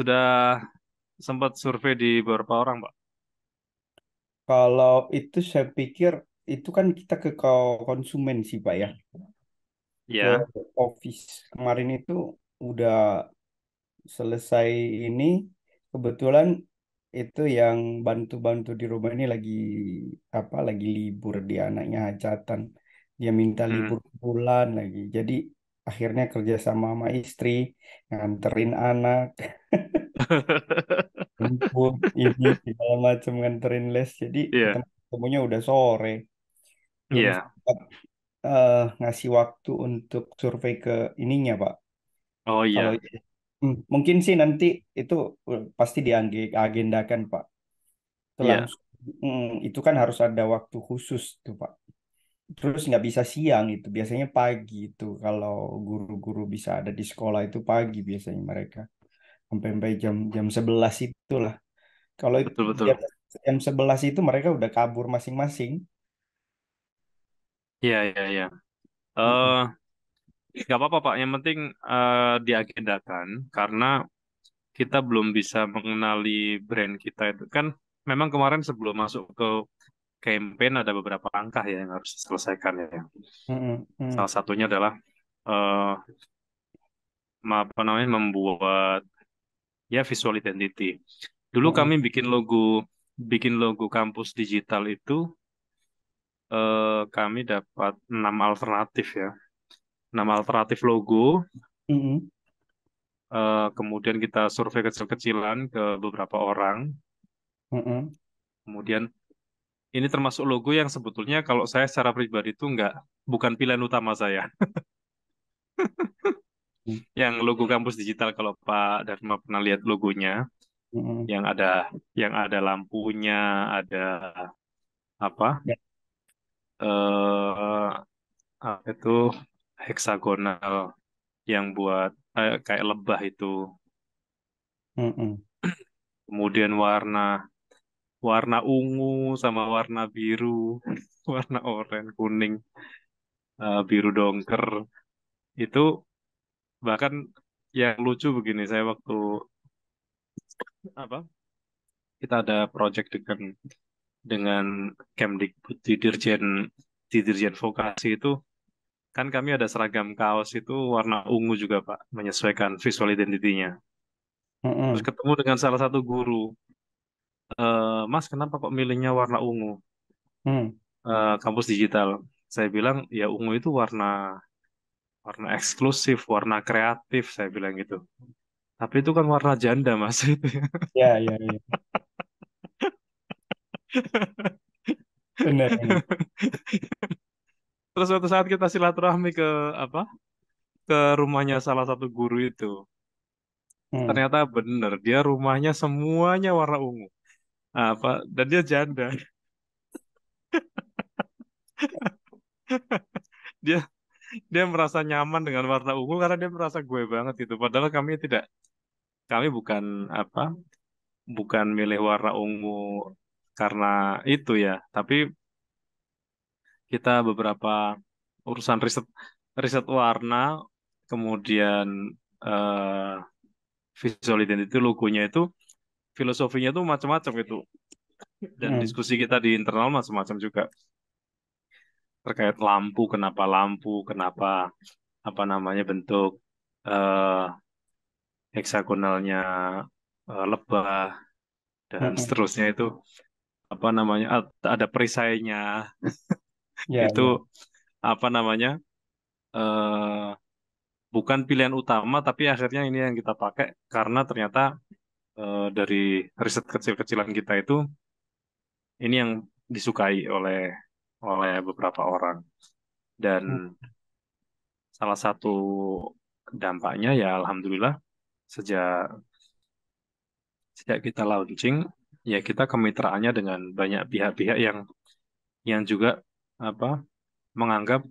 sudah sempat survei di beberapa orang, Pak. Kalau itu saya pikir itu kan kita ke konsumen sih Pak ya. Ke Ya. office kemarin itu udah selesai ini. Kebetulan itu yang bantu-bantu di rumah ini lagi apa? Lagi libur dia anaknya hajatan. Dia minta Hmm. libur bulan lagi. Jadi akhirnya kerja sama istri nganterin anak, jemput ini segala macam nganterin les. Jadi Iya, ketemunya udah sore. Belum iya. sempat ngasih waktu untuk survei ke ininya, Pak. Oh Kalau iya, mungkin sih nanti itu pasti diagendakan, Pak. Itu iya, langsung, itu kan harus ada waktu khusus tuh, Pak. Terus nggak bisa siang itu, biasanya pagi itu. Kalau guru-guru bisa ada di sekolah itu pagi biasanya mereka. Sampai jam jam 11 itulah. Kalau jam, betul-betul. jam 11 itu mereka udah kabur masing-masing. Iya, iya, iya. Eh, Mm-mm. nggak apa-apa, Pak. Yang penting diagendakan karena kita belum bisa mengenali brand kita itu kan. Memang kemarin sebelum masuk ke campaign ada beberapa langkah ya yang harus diselesaikan ya. Mm-mm. Mm. Salah satunya adalah eh, apa namanya membuat ya visual identity. Dulu kami Mm-mm. bikin logo kampus digital itu kami dapat 6 alternatif ya. 6 alternatif logo. Mm-mm. Kemudian kita survei kecil-kecilan ke beberapa orang. Mm-mm. Kemudian ini termasuk logo yang sebetulnya kalau saya secara pribadi itu bukan pilihan utama saya. Yang logo kampus digital kalau Pak Dharma pernah lihat logonya, Mm-mm. yang ada lampunya, ada apa? Ya. eh apa itu heksagonal yang buat kayak lebah itu. Mm-mm. Kemudian warna warna ungu sama warna biru, warna oranye, kuning, biru dongker. Itu bahkan yang lucu begini, saya waktu apa? Kita ada project dengan Kemdikbud di Dirjen Vokasi itu kan kami ada seragam kaos itu warna ungu juga Pak, menyesuaikan visual identity-nya. Terus Mm-mm. ketemu dengan salah satu guru, Mas kenapa kok milihnya warna ungu? Mm. Kampus digital. Saya bilang ya ungu itu warna warna eksklusif, warna kreatif, saya bilang gitu. Tapi itu kan warna janda, Mas. Itu ya. Ya, ya, ya. Benar, benar. Terus suatu saat kita silaturahmi apa? Ke rumahnya salah satu guru itu. Mm. Ternyata benar, dia rumahnya semuanya warna ungu. Apa? Dan dia janda. Dia dia merasa nyaman dengan warna ungu karena dia merasa gue banget itu. Padahal kami bukan apa? Bukan milih warna ungu karena itu ya, tapi kita beberapa urusan riset riset warna, kemudian eh, visual identity logonya itu filosofinya itu macam-macam itu, dan Mm. diskusi kita di internal macam-macam juga terkait lampu, kenapa apa namanya bentuk eh, heksagonalnya lebah dan Mm-mm. seterusnya itu apa namanya ada perisainya Ya, itu ya. apa namanya eh, bukan pilihan utama tapi akhirnya ini yang kita pakai karena ternyata dari riset kecil-kecilan kita itu ini yang disukai oleh oleh beberapa orang dan Mm. salah satu dampaknya ya alhamdulillah sejak sejak kita launching ya kita kemitraannya dengan banyak pihak-pihak yang juga apa menganggap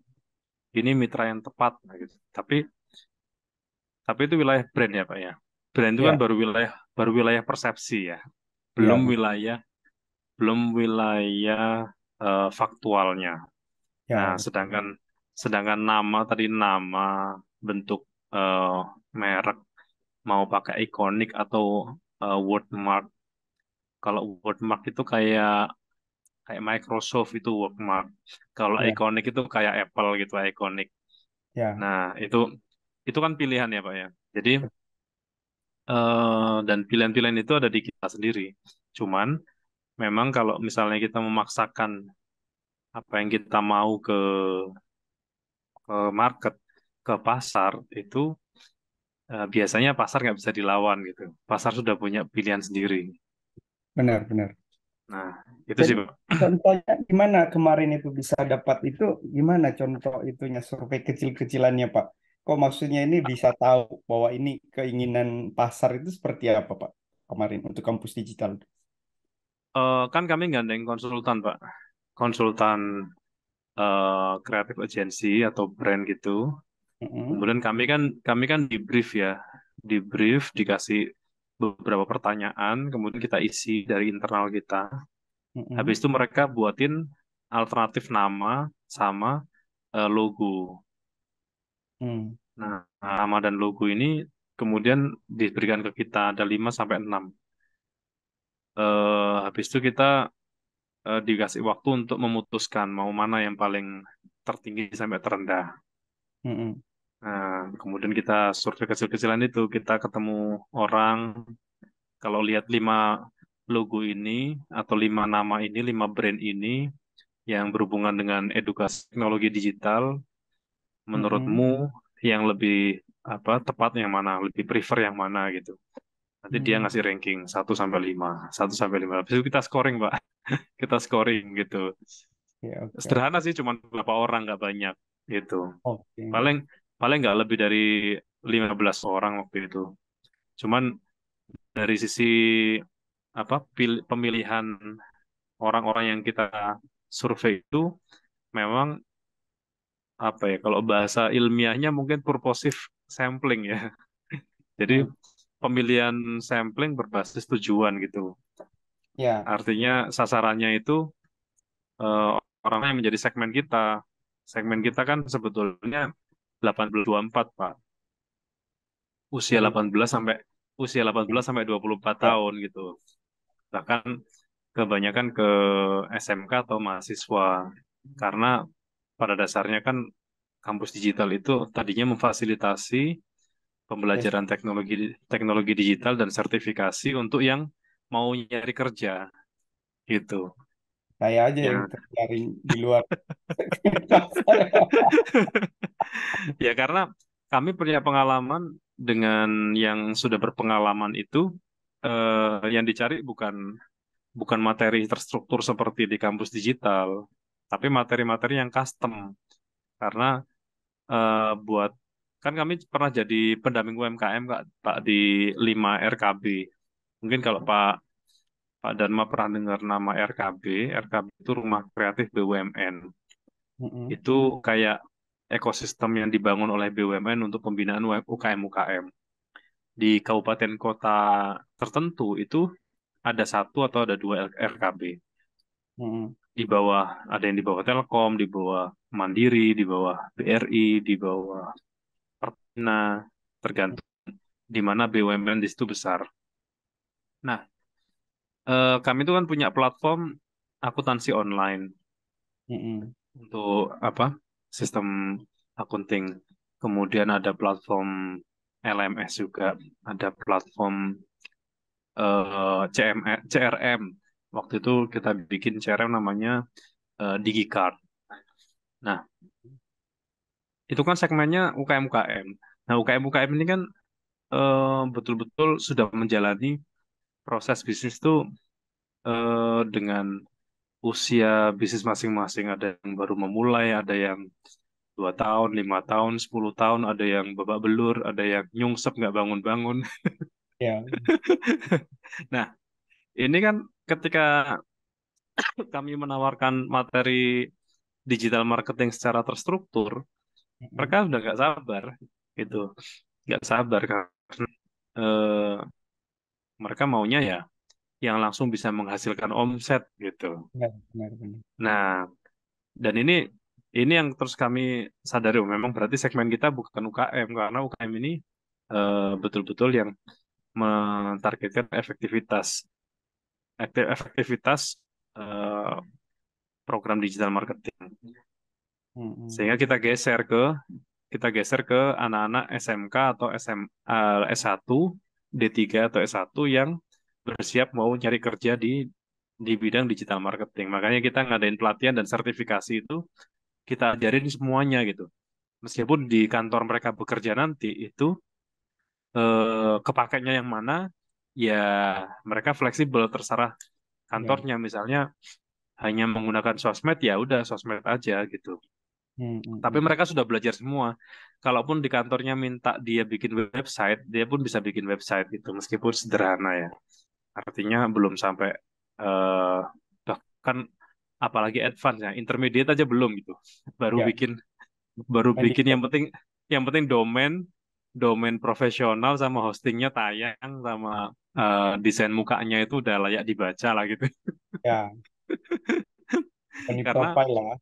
ini mitra yang tepat nah gitu. Tapi itu wilayah brand ya Pak ya. Brand itu kan Ya, baru wilayah persepsi ya. Belum ya, wilayah belum wilayah faktualnya. Nah, ya. sedangkan nama tadi nama bentuk eh, merek mau pakai ikonik atau wordmark. Kalau wordmark itu kayak kayak Microsoft itu wordmark. Kalau Ya, ikonik itu kayak Apple gitu ikonik. ya, Nah, itu kan pilihan ya, Pak ya. Jadi dan pilihan-pilihan itu ada di kita sendiri. Cuman memang kalau misalnya kita memaksakan apa yang kita mau ke market, ke pasar itu biasanya pasar nggak bisa dilawan gitu. Pasar sudah punya pilihan sendiri. benar, benar. Nah, itu Jadi sih, Pak. contohnya gimana kemarin itu bisa dapat itu, gimana contoh itunya survei kecil-kecilannya Pak? Kok maksudnya ini bisa tahu bahwa ini keinginan pasar itu seperti apa Pak kemarin untuk kampus digital? Kan kami gandeng konsultan, Pak. Konsultan kreatif agency atau brand gitu. Mm-mm, Kemudian kami kan di brief ya, di brief dikasih beberapa pertanyaan, kemudian kita isi dari internal kita. Habis mm-mm, itu mereka buatin alternatif nama sama logo. mm, Nah, nama dan logo ini kemudian diberikan ke kita ada 5 sampai 6. Habis itu kita dikasih waktu untuk memutuskan mau mana yang paling tertinggi sampai terendah. mm-mm, Nah, kemudian kita survei kecil-kecilan itu, kita ketemu orang, kalau lihat 5 logo ini, atau 5 nama ini, 5 brand ini, yang berhubungan dengan edukasi teknologi digital, mm-mm, menurutmu yang lebih apa tepat yang mana, lebih prefer yang mana gitu. Nanti dia mm. ngasih ranking 1 sampai 5, 1 sampai 5. Habis itu kita scoring, Pak. Kita scoring gitu. Ya, oke, Sederhana sih, cuma beberapa orang, nggak banyak gitu. oke. Paling paling nggak lebih dari 15 orang waktu itu. Cuman dari sisi apa pemilihan orang-orang yang kita survei itu memang apa ya kalau bahasa ilmiahnya mungkin purposive sampling ya. Jadi Mm. pemilihan sampling berbasis tujuan gitu. Ya, Artinya sasarannya itu eh, orang yang menjadi segmen kita. Segmen kita kan sebetulnya 18-24, Pak. Usia dari 18 sampai usia 18 sampai 24 ya, tahun gitu. Bahkan kebanyakan ke SMK atau mahasiswa. Karena pada dasarnya kan kampus digital itu tadinya memfasilitasi ya, pembelajaran teknologi teknologi digital dan sertifikasi untuk yang mau nyari kerja gitu. saya aja yang Ya, terjaring di luar. ya karena kami punya pengalaman dengan yang sudah berpengalaman itu yang dicari bukan bukan materi terstruktur seperti di kampus digital, tapi materi-materi yang custom. Karena buat kan kami pernah jadi pendamping UMKM Kak, Pak di 5 RKB. Mungkin kalau Pak Dharma pernah dengar nama RKB, RKB itu Rumah Kreatif BUMN. Mm-mm, Itu kayak ekosistem yang dibangun oleh BUMN untuk pembinaan UKM-UKM. Di kabupaten kota tertentu itu ada satu atau ada dua RKB. mm-mm, Di bawah, ada yang di bawah Telkom, di bawah Mandiri, di bawah BRI, di bawah Pertamina, tergantung di mana BUMN di situ besar. Nah, kami itu kan punya platform akuntansi online mm-mm, untuk apa? Sistem akunting. Kemudian ada platform LMS juga, ada platform CRM. Waktu itu kita bikin CRM namanya DigiCard. Nah, itu kan segmennya UKM-UKM. Nah, UKM-UKM ini kan betul-betul sudah menjalani proses bisnis itu dengan usia bisnis masing-masing. Ada yang baru memulai, ada yang 2 tahun, 5 tahun, 10 tahun, ada yang babak belur, ada yang nyungsep nggak bangun-bangun. ya, Nah, ini kan ketika kami menawarkan materi digital marketing secara terstruktur, mereka mm-mm, udah nggak sabar, gitu, nggak sabar karena eh, mereka maunya ya yang langsung bisa menghasilkan omset gitu. ya, benar, benar. Nah, dan ini yang terus kami sadari, oh, memang berarti segmen kita bukan UKM karena UKM ini betul-betul yang mentargetkan efektivitas eh, program digital marketing. Mm-mm. Sehingga kita geser ke anak-anak SMK atau S1, D3 atau S1 yang bersiap mau cari kerja di bidang digital marketing. Makanya kita ngadain pelatihan dan sertifikasi itu kita ajarin semuanya gitu. Meskipun di kantor mereka bekerja nanti itu kepakainya yang mana, ya mereka fleksibel terserah Ya. kantornya. Misalnya hanya menggunakan sosmed, ya udah sosmed aja gitu. Tapi Mm-mm. mereka sudah belajar semua. Kalaupun di kantornya minta dia bikin website, dia pun bisa bikin website gitu, meskipun sederhana ya. Artinya belum sampai eh bahkan apalagi advance ya, intermediate aja belum gitu. Baru Ya. bikin baru bikin Handicap. yang penting domain domain profesional sama hostingnya tayang sama desain mukanya itu udah layak dibaca lah gitu. Ya. Company Karena profile lah.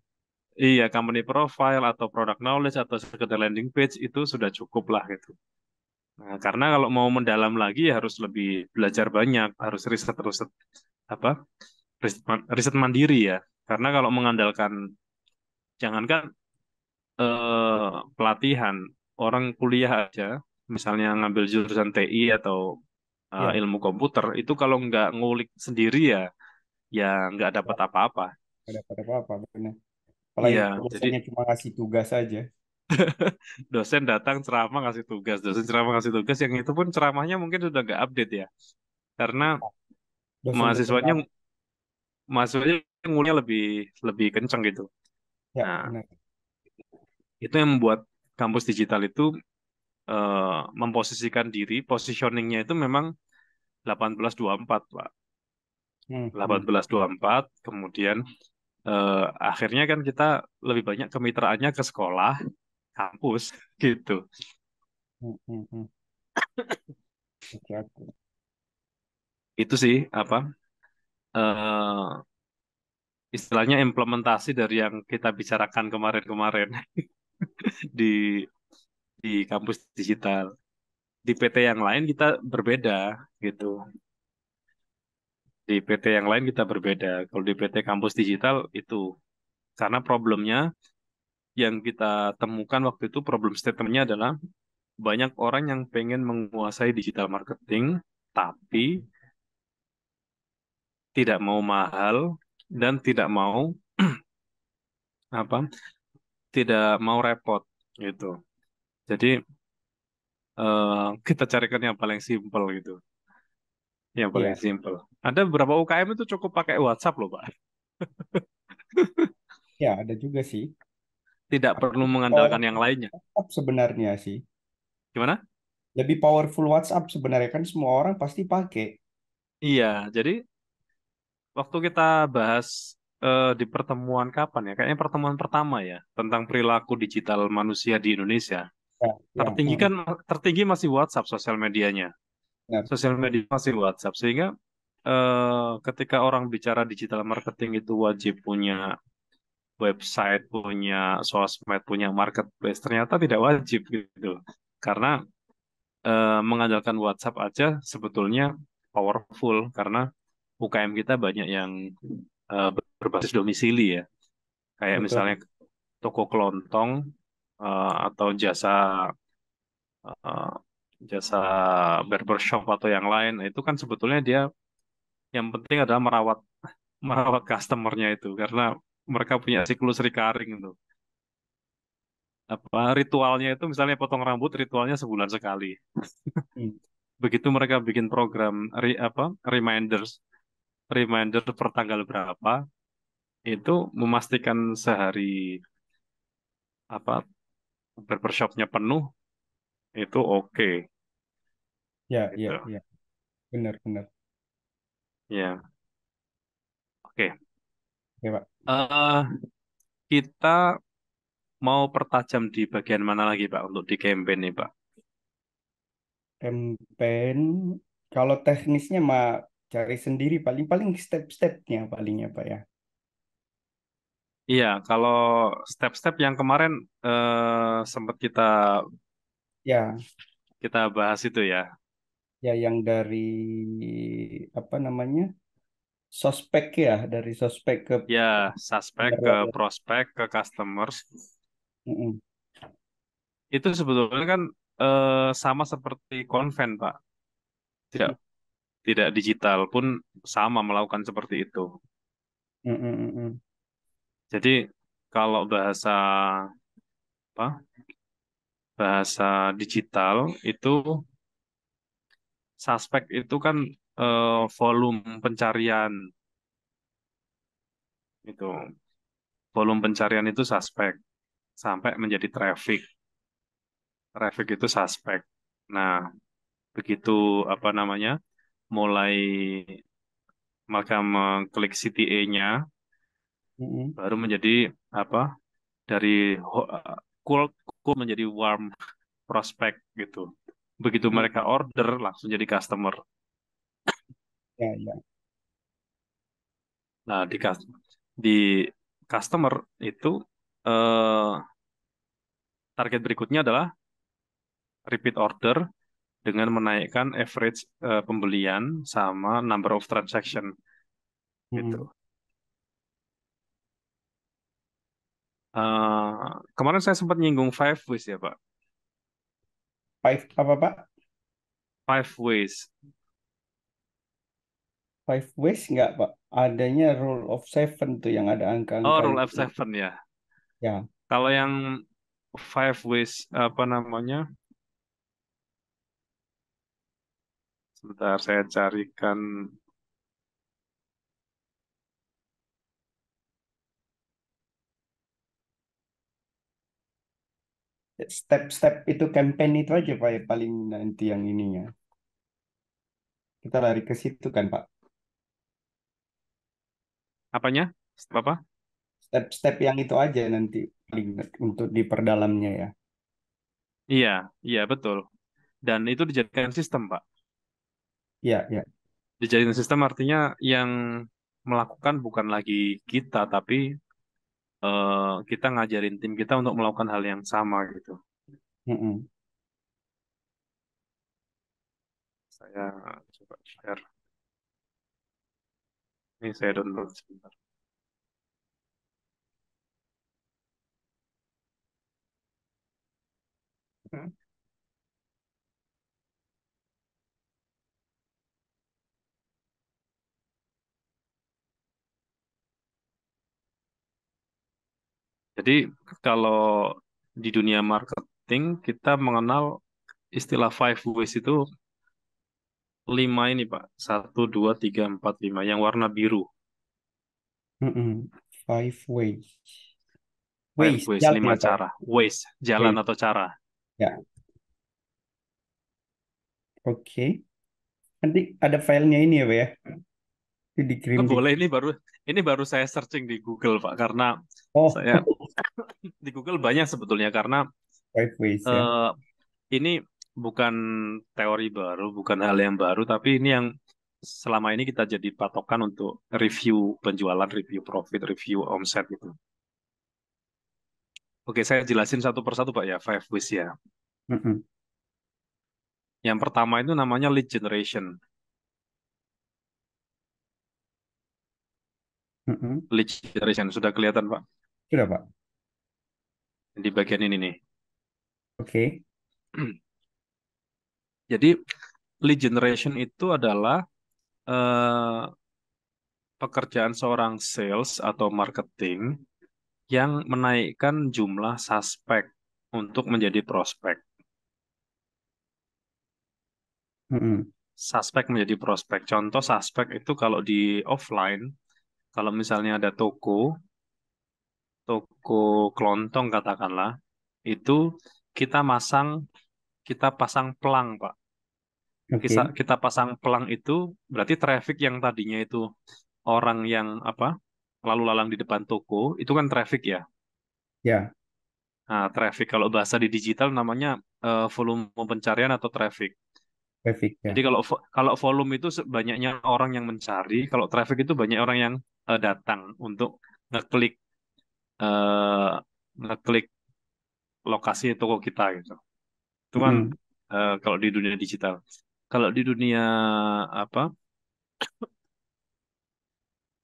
iya, company profile atau product knowledge atau sekedar landing page itu sudah cukup lah gitu. Nah, karena kalau mau mendalam lagi ya harus lebih belajar banyak, harus riset apa? Riset mandiri ya. Karena kalau mengandalkan jangankan pelatihan, orang kuliah aja, misalnya ngambil jurusan TI atau Ya. ilmu komputer, itu kalau nggak ngulik sendiri ya nggak dapat apa-apa. Nggak dapat apa-apa benar. Apalagi Iya, jadi dosennya cuma ngasih tugas aja. dosen datang ceramah ngasih tugas, dosen ceramah ngasih tugas, yang itu pun ceramahnya mungkin sudah nggak update ya, karena Dosen-dosen mahasiswanya lama. mahasiswanya nguliah lebih lebih kenceng gitu. Ya, Nah, benar. itu yang membuat kampus digital itu memposisikan diri, positioningnya itu memang 1824, Pak. Hmm, hmm. 1824, kemudian akhirnya kan kita lebih banyak kemitraannya ke sekolah, kampus, gitu. Hmm, hmm, hmm. Oke, oke. Itu sih, apa, eh, istilahnya implementasi dari yang kita bicarakan kemarin-kemarin di kampus digital. Di PT yang lain kita berbeda gitu. Di PT yang lain kita berbeda. Kalau di PT kampus digital itu karena problemnya yang kita temukan waktu itu problem statementnya adalah banyak orang yang pengen menguasai digital marketing tapi tidak mau mahal dan tidak mau apa tidak mau repot gitu. Jadi kita carikan yang paling simpel gitu. Yang paling Iya, simpel. Ada beberapa UKM itu cukup pakai WhatsApp loh, Pak. ya ada juga sih. Tidak perlu mengandalkan yang Powerful lainnya. WhatsApp sebenarnya sih. Gimana? Lebih powerful WhatsApp sebenarnya kan semua orang pasti pakai. Iya, jadi waktu kita bahas di pertemuan kapan ya? Kayaknya pertemuan pertama ya tentang perilaku digital manusia di Indonesia. Ya, ya, Tertinggi kan tertinggi masih WhatsApp sosial medianya. benar. Sosial media masih WhatsApp sehingga ketika orang bicara digital marketing itu wajib punya website, punya sosmed, punya marketplace. Ternyata tidak wajib gitu. Karena mengandalkan WhatsApp aja sebetulnya powerful karena UKM kita banyak yang eh, berbasis domisili ya. Kayak misalnya Betul. toko kelontong atau eh, jasa barbershop atau yang lain. Nah, itu kan sebetulnya dia yang penting adalah merawat merawat customernya itu karena mereka punya siklus recurring itu. Apa ritualnya itu misalnya potong rambut ritualnya sebulan sekali. Hmm. Begitu mereka bikin program reminders reminder per tanggal berapa itu memastikan sehari apa barbershopnya penuh itu oke Ya, gitu. ya, ya. Benar, benar. Ya, oke. Oke, Pak. eh kita mau pertajam di bagian mana lagi, Pak, untuk di campaign nih, Pak? Campaign, kalau teknisnya mah cari sendiri paling-paling step-stepnya palingnya Pak ya. Iya, kalau step-step yang kemarin sempat kita Ya, kita bahas itu ya. Ya yang dari apa namanya? Sospek ya, dari sospek ke Ya, suspek ke pengeluaran. prospek ke customers Mm-mm. itu sebetulnya kan sama seperti konven, Pak. Tidak tidak digital pun sama melakukan seperti itu. Mm-mm, mm-mm. Jadi kalau apa? Bahasa digital itu suspek itu kan volume pencarian itu. Volume pencarian itu suspek sampai menjadi traffic. Traffic itu suspek. Nah, begitu apa namanya? Mulai mereka mengklik CTA-nya Mm-mm. baru menjadi apa? Dari cold cold menjadi warm prospect gitu. Begitu mereka Mm-mm. order langsung jadi customer. Ya, ya. Nah, di customer itu eh, target berikutnya adalah repeat order dengan menaikkan average pembelian sama number of transaction Mm-mm. gitu. Kemarin saya sempat nyinggung five ways ya Pak. Five apa Pak? Five ways. Five ways nggak Pak? Adanya rule of seven tuh yang ada Oh, angka-angka rule of itu. seven ya. Ya, Kalau yang five ways apa namanya? Sebentar saya carikan. step-step itu campaign itu aja Pak ya paling nanti yang ininya. Kita lari ke situ kan Pak. Apanya? Apa? Step-step yang itu aja nanti paling untuk diperdalamnya ya. Iya, iya betul. Dan itu dijadikan sistem, Pak. Ya, ya. Dijadikan sistem artinya yang melakukan bukan lagi kita, tapi kita ngajarin tim kita untuk melakukan hal yang sama gitu. Mm-mm. Saya coba share. Ini saya download sebentar. Hmm. Jadi kalau di dunia marketing kita mengenal istilah five ways itu lima ini Pak. Satu, dua, tiga, empat, lima. Yang warna biru. Mm-mm. Five ways. Five Ways, ways, jalan lima ya Pak ya. cara. Ways, jalan Ways. atau cara. Ya, oke. Nanti ada filenya ini ya Pak ya. Itu dikirim Oh, di. boleh ini baru saya searching di Google Pak karena Oh, saya di Google banyak sebetulnya karena five ways ya. eh, ini bukan teori baru, bukan hal yang baru, tapi ini yang selama ini kita jadi patokan untuk review penjualan, review profit, review omset gitu. Oke, saya jelasin satu persatu Pak ya, five ways ya. Mm-mm. Yang pertama itu namanya lead generation. Mm-mm. Lead generation sudah kelihatan Pak Sudah Pak. di bagian ini nih. Oke. Jadi lead generation itu adalah eh, pekerjaan seorang sales atau marketing yang menaikkan jumlah suspek untuk menjadi prospek. Mm-mm. Suspek menjadi prospek. Contoh suspek itu kalau di offline, kalau misalnya ada toko kelontong katakanlah, itu kita masang, kita pasang pelang, Pak. Oke. Kita pasang pelang itu berarti traffic yang tadinya itu orang yang apa lalu lalang di depan toko itu kan traffic ya. Ya, Nah, traffic kalau bahasa di digital namanya volume pencarian atau traffic. traffic Jadi ya. kalau volume itu banyaknya orang yang mencari, kalau traffic itu banyak orang yang datang untuk ngeklik eh, ngeklik lokasi toko kita gitu. Itu kan Mm-mm. kalau di dunia digital. Kalau di dunia apa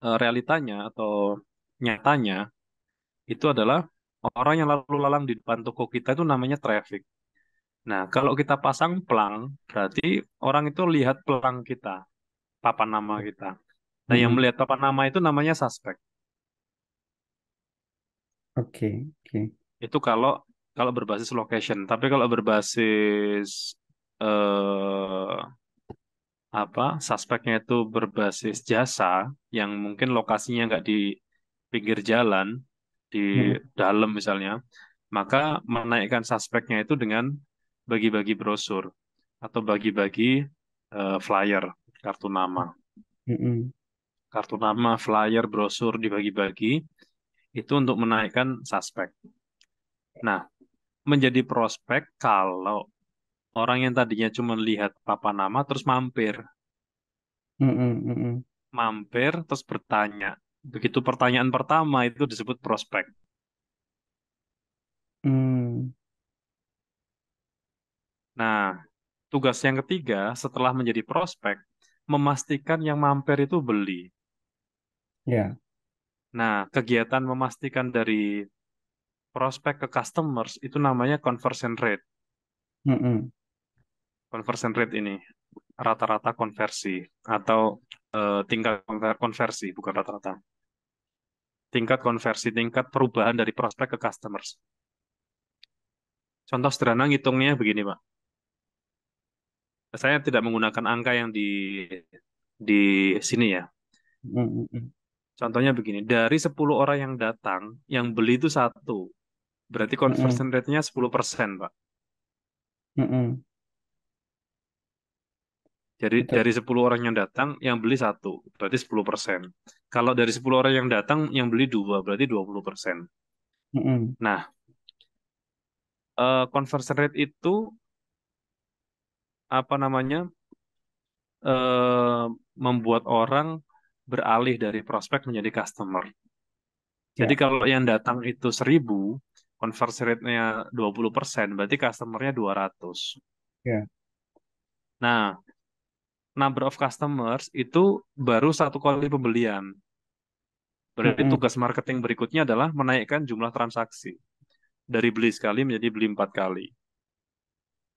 realitanya atau nyatanya itu adalah orang yang lalu lalang di depan toko kita itu namanya traffic. Nah, kalau kita pasang pelang, berarti orang itu lihat pelang kita, papan nama kita. Nah, yang Mm-mm. melihat papan nama itu namanya suspek. Oke, oke. Itu kalau kalau berbasis location. Tapi kalau berbasis eh, suspeknya itu berbasis jasa, yang mungkin lokasinya nggak di pinggir jalan, di Mm-mm. dalam misalnya, maka menaikkan suspeknya itu dengan bagi-bagi brosur atau bagi-bagi flyer, kartu nama. Mm-mm. Kartu nama, flyer, brosur dibagi-bagi, itu untuk menaikkan suspek. Nah, menjadi prospek kalau orang yang tadinya cuma lihat papan nama terus mampir. Mm-mm. Mm-mm. Mampir terus bertanya. Begitu pertanyaan pertama itu disebut prospek. Mm. Nah, tugas yang ketiga setelah menjadi prospek, memastikan yang mampir itu beli. Ya. Nah, kegiatan memastikan dari prospek ke customers itu namanya conversion rate. Mm-mm. Conversion rate ini rata-rata konversi atau tingkat konversi, bukan rata-rata. Tingkat konversi, tingkat perubahan dari prospek ke customers. Contoh sederhana ngitungnya begini, Pak. Saya tidak menggunakan angka yang di sini ya. Mm-mm. Contohnya begini, dari 10 orang yang datang, yang beli itu satu. Berarti Mm-mm. conversion rate-nya 10%, Pak. Mm-mm. Jadi Betul. dari 10 orang yang datang, yang beli satu. Berarti 10%. Kalau dari 10 orang yang datang, yang beli dua, berarti 20%. Mm-mm. Nah, conversion rate itu, apa namanya, membuat orang beralih dari prospek menjadi customer. Jadi Ya. kalau yang datang itu 1.000, conversion rate-nya 20%, berarti customer-nya 200. Ya. Nah, number of customers itu baru satu kali pembelian. Berarti Mm-mm. tugas marketing berikutnya adalah menaikkan jumlah transaksi. Dari beli sekali menjadi beli 4 kali.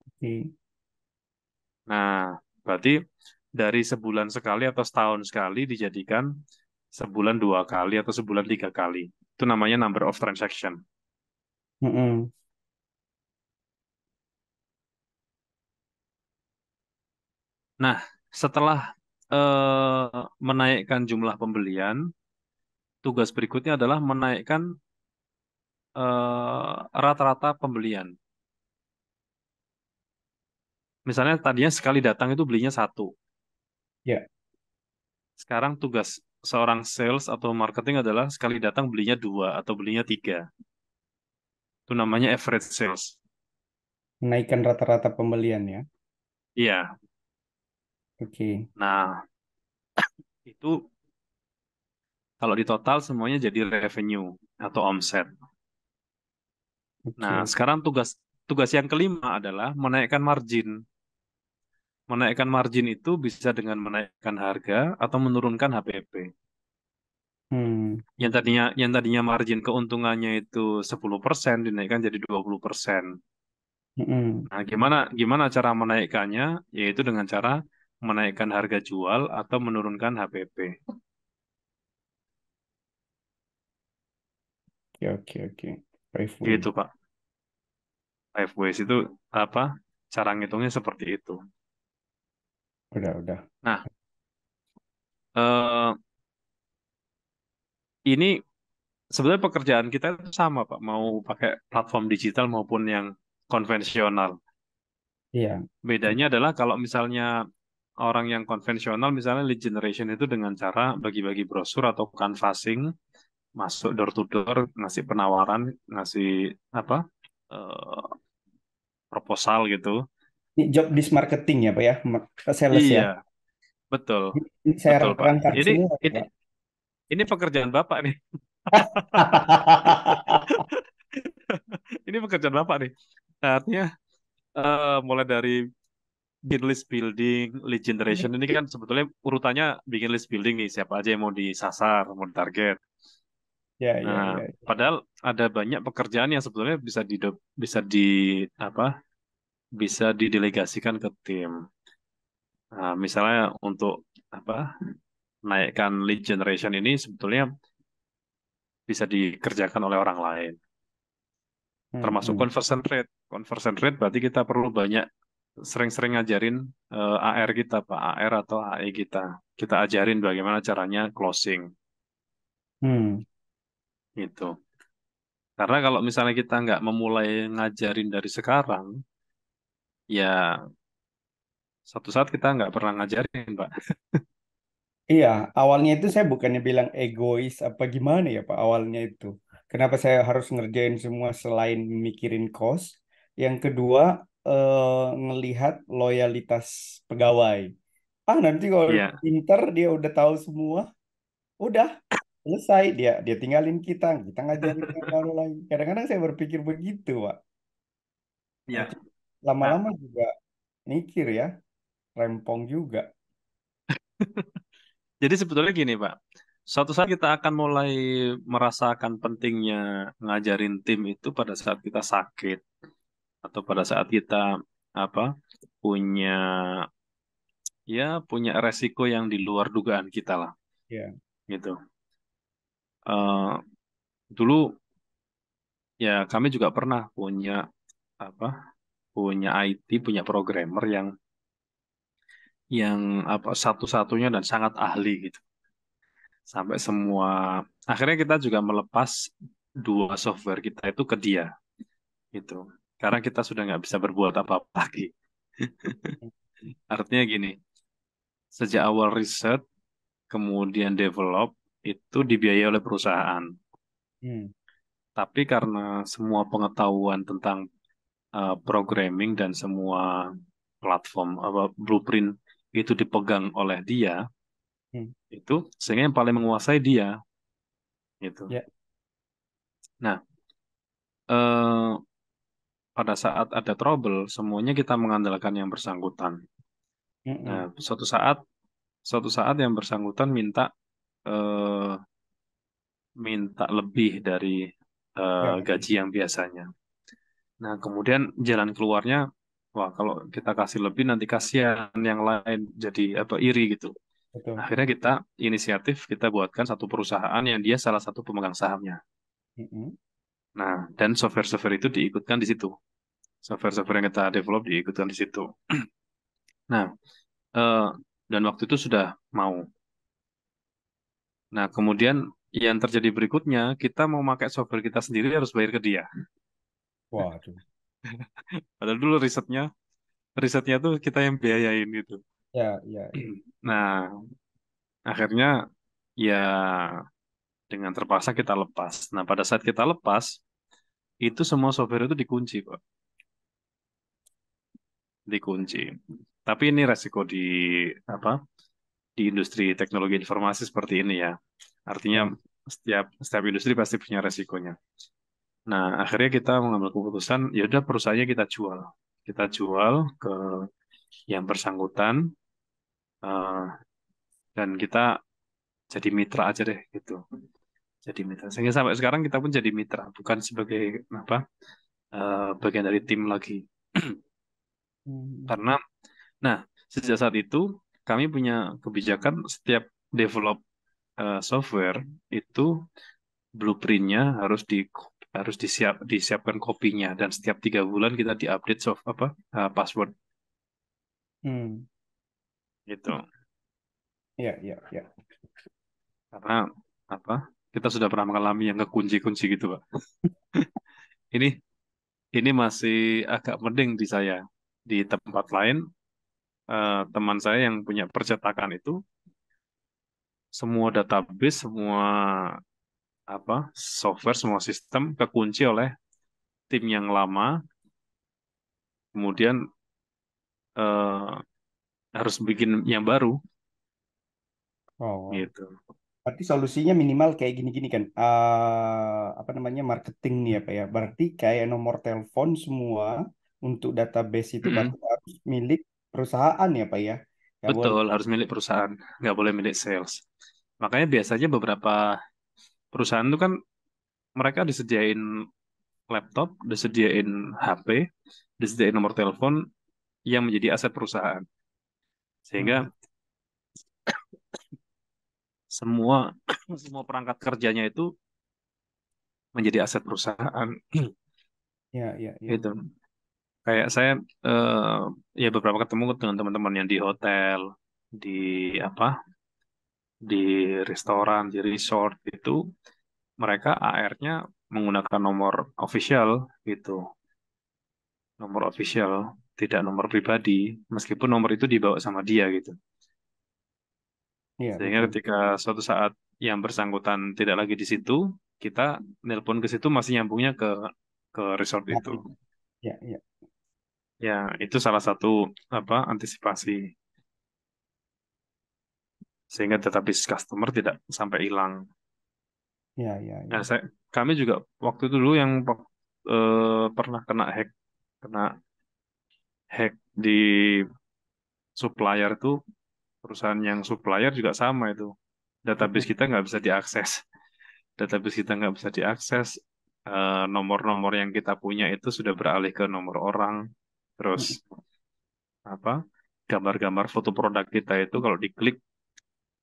Oke. Nah, berarti dari sebulan sekali atau setahun sekali dijadikan sebulan 2 kali atau sebulan 3 kali. Itu namanya number of transaction. Mm-mm. Nah, setelah menaikkan jumlah pembelian, tugas berikutnya adalah menaikkan rata-rata pembelian. Misalnya tadinya sekali datang itu belinya satu. Ya. Sekarang tugas seorang sales atau marketing adalah sekali datang belinya dua atau belinya tiga. Itu namanya average sales. Menaikkan rata-rata pembelian ya. Iya. Oke. Nah, itu kalau di total semuanya jadi revenue atau omset. Nah, Oke. Oke. sekarang tugas tugas yang kelima adalah menaikkan margin. Menaikkan margin itu bisa dengan menaikkan harga atau menurunkan HPP. Hmm. Yang tadinya margin keuntungannya itu 10% dinaikkan jadi 20%. Mm-mm. Nah, gimana gimana cara menaikkannya? Yaitu dengan cara menaikkan harga jual atau menurunkan HPP. Oke, oke, oke. Five way. Gitu, Pak. Five ways itu apa? Cara ngitungnya seperti itu. Udah, udah. Nah, eh, ini sebenarnya pekerjaan kita itu sama, Pak. Mau pakai platform digital maupun yang konvensional. Iya. Bedanya adalah kalau misalnya orang yang konvensional, misalnya lead generation itu dengan cara bagi-bagi brosur atau canvassing, masuk door to door, ngasih penawaran, ngasih apa eh, proposal gitu. Ini job desk marketing ya, Pak ya? Sales ya. Iya, betul, Ini saya betul, Pak. rangkap Ini semua, ini Pak. ini pekerjaan Bapak nih. Ini pekerjaan Bapak nih. Artinya mulai dari bikin list building, lead generation ini kan sebetulnya urutannya bikin list building nih, siapa aja yang mau disasar, mau ditarget. Ya, ya, Nah, ya. padahal ada banyak pekerjaan yang sebetulnya bisa di apa? Bisa didelegasikan ke tim. Nah, misalnya untuk apa? Naikkan lead generation ini sebetulnya bisa dikerjakan oleh orang lain. Hmm, Termasuk hmm, conversion rate. Conversion rate berarti kita perlu banyak sering-sering ngajarin AR kita, Pak, AR atau AI kita. Kita ajarin bagaimana caranya closing hmm. gitu. Karena kalau misalnya kita nggak memulai ngajarin dari sekarang, ya satu saat kita nggak pernah ngajarin, Pak. Iya, awalnya itu saya bukannya bilang egois apa gimana ya Pak, awalnya itu. Kenapa saya harus ngerjain semua selain mikirin cost? Yang kedua, ngelihat loyalitas pegawai. Ah, nanti kalau Iya, pinter dia udah tahu semua, udah selesai dia dia tinggalin kita ngajarin yang baru lagi. Kadang-kadang saya berpikir begitu, Pak. Nanti iya. Nah, lama-lama juga mikir ya, rempong juga. jadi sebetulnya gini, Pak. Suatu saat kita akan mulai merasakan pentingnya ngajarin tim itu pada saat kita sakit atau pada saat kita apa punya punya resiko yang di luar dugaan kita lah Ya. gitu. Eh, Dulu ya kami juga pernah punya apa punya IT punya programmer yang apa satu-satunya dan sangat ahli gitu sampai semua akhirnya kita juga melepas dua software kita itu ke dia gitu karena kita sudah nggak bisa berbuat apa-apa lagi. Artinya gini, sejak awal riset kemudian develop itu dibiayai oleh perusahaan. Hmm. Tapi karena semua pengetahuan tentang programming dan semua platform apa blueprint itu dipegang oleh dia, Hmm. itu sehingga yang paling menguasai dia gitu. Ya. Nah, eh, pada saat ada trouble, semuanya kita mengandalkan yang bersangkutan. Nah, Mm-mm. suatu saat yang bersangkutan eh, minta lebih dari Ya. gaji yang biasanya. Nah, kemudian jalan keluarnya, wah kalau kita kasih lebih nanti kasihan yang lain jadi apa iri gitu. Betul. Akhirnya kita inisiatif kita buatkan satu perusahaan yang dia salah satu pemegang sahamnya. Mm-mm. Nah, dan software-software itu diikutkan di situ. Software-software yang kita develop diikutkan di situ. Nah, eh, dan waktu itu sudah mau. Nah, kemudian yang terjadi berikutnya, kita mau pakai software kita sendiri harus bayar ke dia. Waduh. Padahal dulu risetnya tuh kita yang biayain gitu. Ya, ya, ya. Nah, akhirnya ya dengan terpaksa kita lepas. Nah, pada saat kita lepas, itu semua software itu dikunci, Pak. Dikunci. Tapi ini resiko apa di industri teknologi informasi seperti ini ya. Artinya Ya. setiap industri pasti punya resikonya. Nah, akhirnya kita mengambil keputusan, ya udah perusahaannya kita jual. Kita jual ke yang bersangkutan eh, dan kita jadi mitra aja deh gitu. Jadi mitra. Sehingga sampai sekarang kita pun jadi mitra, bukan sebagai apa bagian dari tim lagi. Hmm. Karena, nah, sejak saat itu kami punya kebijakan setiap develop software itu blueprintnya harus disiapkan kopinya dan setiap 3 bulan kita diupdate password Hmm. gitu. Ya, ya, ya. Karena apa? Kita sudah pernah mengalami yang kekunci-kunci gitu, Pak. Ini ini masih agak mending di saya. Di tempat lain, teman saya yang punya percetakan itu semua database, semua apa software, semua sistem kekunci oleh tim yang lama, kemudian eh, harus bikin yang baru Oh. gitu. Berarti solusinya minimal kayak gini-gini kan. Apa namanya marketing nih apa ya. Berarti kayak nomor telepon semua. untuk database itu Mm-mm. berarti harus milik perusahaan ya Pak ya. Nggak boleh. Betul, harus milik perusahaan, nggak boleh milik sales. Makanya biasanya beberapa perusahaan itu kan mereka disediain laptop, disediain HP, disediain nomor telepon yang menjadi aset perusahaan. Hmm. Sehingga semua semua perangkat kerjanya itu menjadi aset perusahaan. Ya, ya, ya. Gitu. Kayak saya ya beberapa ketemu dengan teman-teman yang di hotel, di apa, di restoran, di resort itu mereka AR-nya menggunakan nomor official gitu, nomor official, tidak nomor pribadi, meskipun nomor itu dibawa sama dia gitu. Iya, Sehingga betul. ketika suatu saat yang bersangkutan tidak lagi di situ, kita nelpon ke situ masih nyambungnya ke resort itu. Tapi, ya, ya, Ya, itu salah satu apa antisipasi sehingga database customer tidak sampai hilang. ya, ya, Nah, ya. kami juga waktu itu dulu yang pernah kena hack di supplier itu perusahaan yang supplier juga sama itu. Database kita nggak bisa diakses. Database kita nggak bisa diakses. Nomor-nomor yang kita punya itu sudah beralih ke nomor orang. Terus apa? Gambar-gambar foto produk kita itu kalau diklik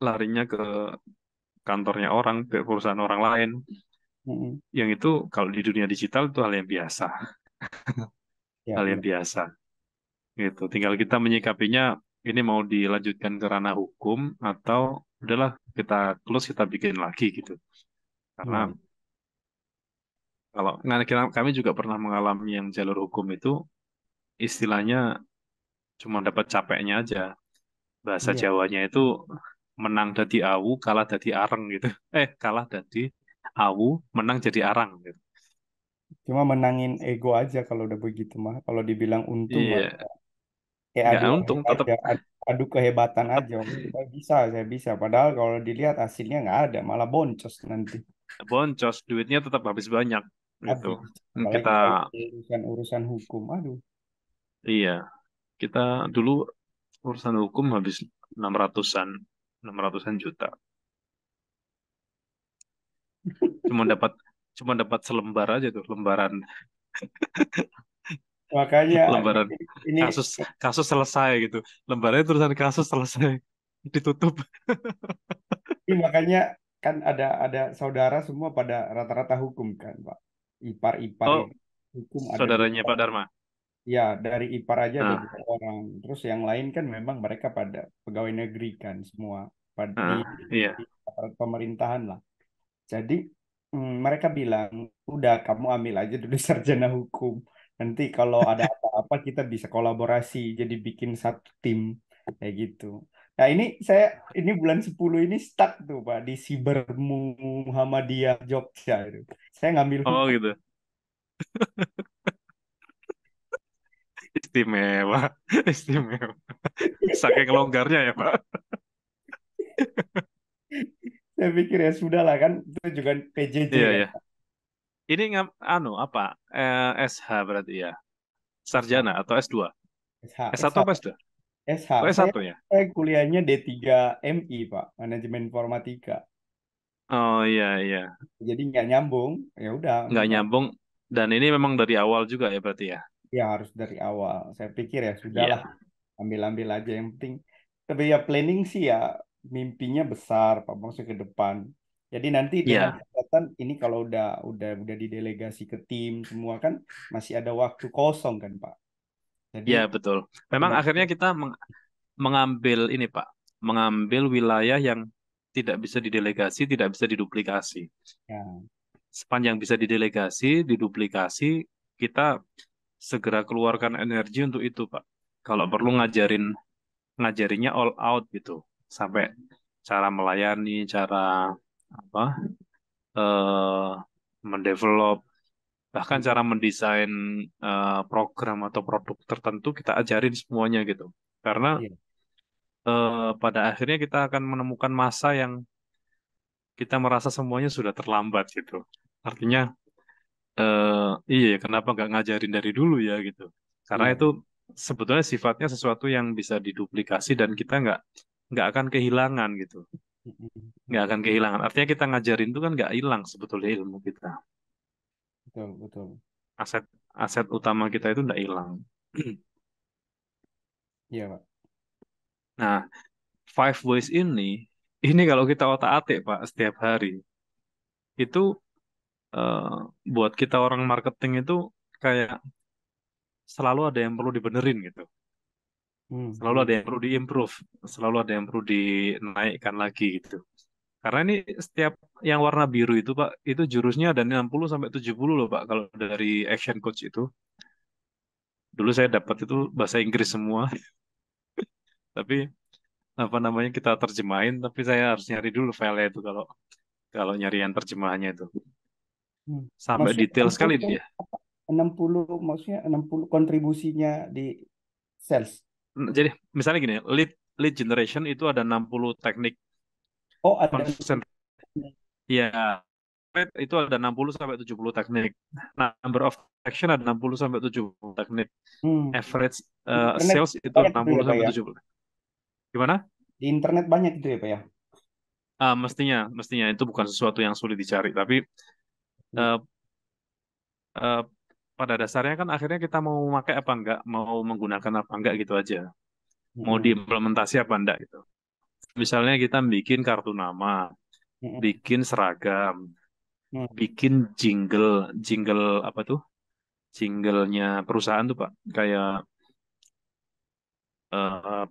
larinya ke kantornya orang, ke perusahaan orang lain. Mm-mm. Yang itu kalau di dunia digital itu hal yang biasa, Ya, hal yang ya, biasa. Gitu. Tinggal kita menyikapinya ini mau dilanjutkan ke ranah hukum atau udahlah kita close kita bikin lagi gitu. Karena ya, kalau nggak kami juga pernah mengalami yang jalur hukum itu istilahnya cuma dapat capeknya aja. Bahasa iya. Jawanya itu menang dadi awu, kalah dadi areng gitu. Kalah dadi awu, menang jadi arang gitu. Cuma menangin ego aja kalau udah begitu mah. Kalau dibilang untung mah Iya, kayak nggak adu untung tetap aja, adu kehebatan tetap aja. Oh, saya bisa. Padahal kalau dilihat hasilnya nggak ada, malah boncos nanti. boncos, duitnya tetap habis banyak gitu. Habis. Apalagi Kita kalau urusan-urusan hukum. Aduh. iya, kita dulu urusan hukum habis 600-an, 600-an juta. Cuma dapat cuma dapat selembar aja tuh, lembaran Makanya lembaran ini, kasus kasus selesai gitu. Lembarannya tulisan kasus selesai, ditutup. makanya kan ada saudara semua pada rata-rata hukum kan, Pak. Ipar-ipar Oh, ini. Hukum ada dua. saudaranya Pak Dharma. Ya, dari ipar aja ada dua Nah, orang. Terus yang lain kan memang mereka pada pegawai negeri kan semua. Di, iya. di aparat pemerintahan lah. Jadi mereka bilang, udah kamu ambil aja dulu sarjana hukum. Nanti kalau ada apa-apa kita bisa kolaborasi, jadi bikin satu tim kayak gitu. Nah ini bulan 10 ini stuck tuh Pak di Siber Muhammadiyah Jogja itu. Saya ngambil Oh hukum. gitu. Istimewa, istimewa. Saking longgarnya ya Pak. Saya pikir ya sudah lah kan itu juga PJJ Iya kan. ya. Ini anu apa? SH berarti ya. SH, Sarjana atau S2? SH, S1 SH, apa S2? SH. Oh Saya, S1 ya. saya kuliahnya D3 MI Pak, Manajemen Informatika. Oh iya iya. Jadi nggak nyambung, ya udah Nggak nyambung. Dan ini memang dari awal juga ya berarti ya. ya harus dari awal. Saya pikir ya sudahlah, Iya. ambil-ambil aja yang penting. Tapi ya planning sih ya mimpinya besar Pak Bangsa ke depan. Jadi nanti dengan Iya. catatan ini kalau udah didelegasi ke tim semua kan masih ada waktu kosong kan Pak. Jadi Iya betul. Memang benar akhirnya kita mengambil ini Pak. Mengambil wilayah yang tidak bisa didelegasi, tidak bisa diduplikasi. ya, Sepanjang bisa didelegasi, diduplikasi, kita segera keluarkan energi untuk itu, Pak. Kalau perlu ngajarinya all out gitu, sampai cara melayani, cara apa, eh, mendevelop, bahkan cara mendesain program atau produk tertentu kita ajarin semuanya gitu. Karena iya. pada akhirnya kita akan menemukan masa yang kita merasa semuanya sudah terlambat gitu. Artinya, iya, kenapa nggak ngajarin dari dulu ya gitu. Karena Iya. itu sebetulnya sifatnya sesuatu yang bisa diduplikasi dan kita nggak akan kehilangan gitu. Mm-mm. Nggak Mm. akan kehilangan. Artinya kita ngajarin itu kan nggak hilang sebetulnya ilmu kita. Betul, betul. Aset aset utama kita itu nggak hilang. Iya, Pak. Nah, Five Ways ini kalau kita otak-atik Pak setiap hari itu eh, buat kita orang marketing itu kayak selalu ada yang perlu dibenerin gitu. Hmm, Selalu ada hmm, yang perlu diimprove, selalu ada yang perlu dinaikkan lagi gitu. Karena ini setiap yang warna biru itu Pak, itu jurusnya ada 60 sampai 70 loh Pak kalau dari Action Coach itu. Dulu saya dapat itu bahasa Inggris semua, tapi apa namanya kita terjemahin, tapi saya harus nyari dulu file itu kalau kalau nyari yang terjemahannya itu. hmm. Sampai Maksudnya detail sekali 60, dia. 60 maksudnya 60 kontribusinya di sales. Jadi misalnya gini, lead lead generation itu ada 60 teknik Oh, ada. conversion. Ya, rate itu ada 60 sampai 70 teknik. Number of action ada 60 sampai 70 teknik. Hmm. Average Di internet sales itu banyak itu ya, 60 Pak sampai ya. 70. Gimana? Di internet banyak itu ya, Pak ya. Mestinya, mestinya itu bukan sesuatu yang sulit dicari, tapi Hmm. eh, eh, pada dasarnya kan akhirnya kita mau memakai apa enggak, mau menggunakan apa enggak gitu aja. Mau Hmm. diimplementasi apa enggak gitu. Misalnya kita bikin kartu nama, Hmm. bikin seragam, Hmm. bikin jingle, jingle apa tuh? Jinglenya perusahaan tuh Pak. Kayak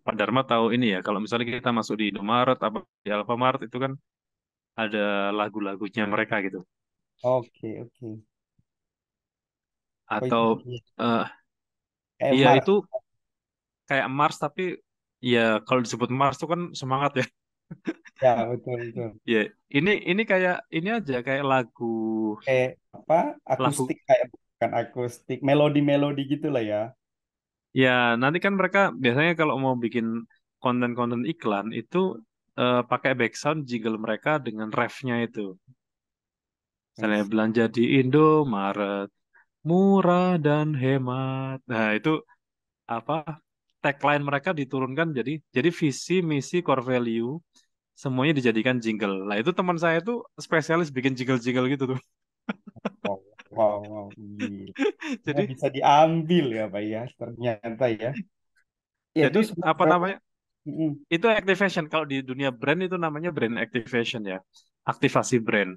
Pak Dharma tahu ini ya, kalau misalnya kita masuk di Indomaret, apa di Alfamart itu kan ada lagu-lagunya mereka gitu. Oke, oke. Oh, itu Atau eh, iya Mars. itu kayak Mars tapi ya kalau disebut Mars itu kan semangat ya. Ya, betul, betul. Ya, ini kayak ini aja kayak lagu Apa? lagu Akustik kayak bukan akustik, melodi-melodi gitu lah ya. ya nanti kan mereka biasanya kalau mau bikin konten-konten iklan itu pakai background jingle mereka dengan refnya itu. Misalnya Wis. belanja di Indomaret, murah dan hemat. Nah, itu apa tagline mereka diturunkan jadi visi, misi, core value semuanya dijadikan jingle. Nah, itu teman saya tuh spesialis bikin jingle-jingle gitu tuh. Wow, wow, wow. Gila. Semua Jadi bisa diambil ya, Pak ya. Ternyata ya. Ya jadi itu semua apa namanya? Mm-mm. Itu activation. Kalau di dunia brand itu namanya brand activation ya. Aktivasi brand.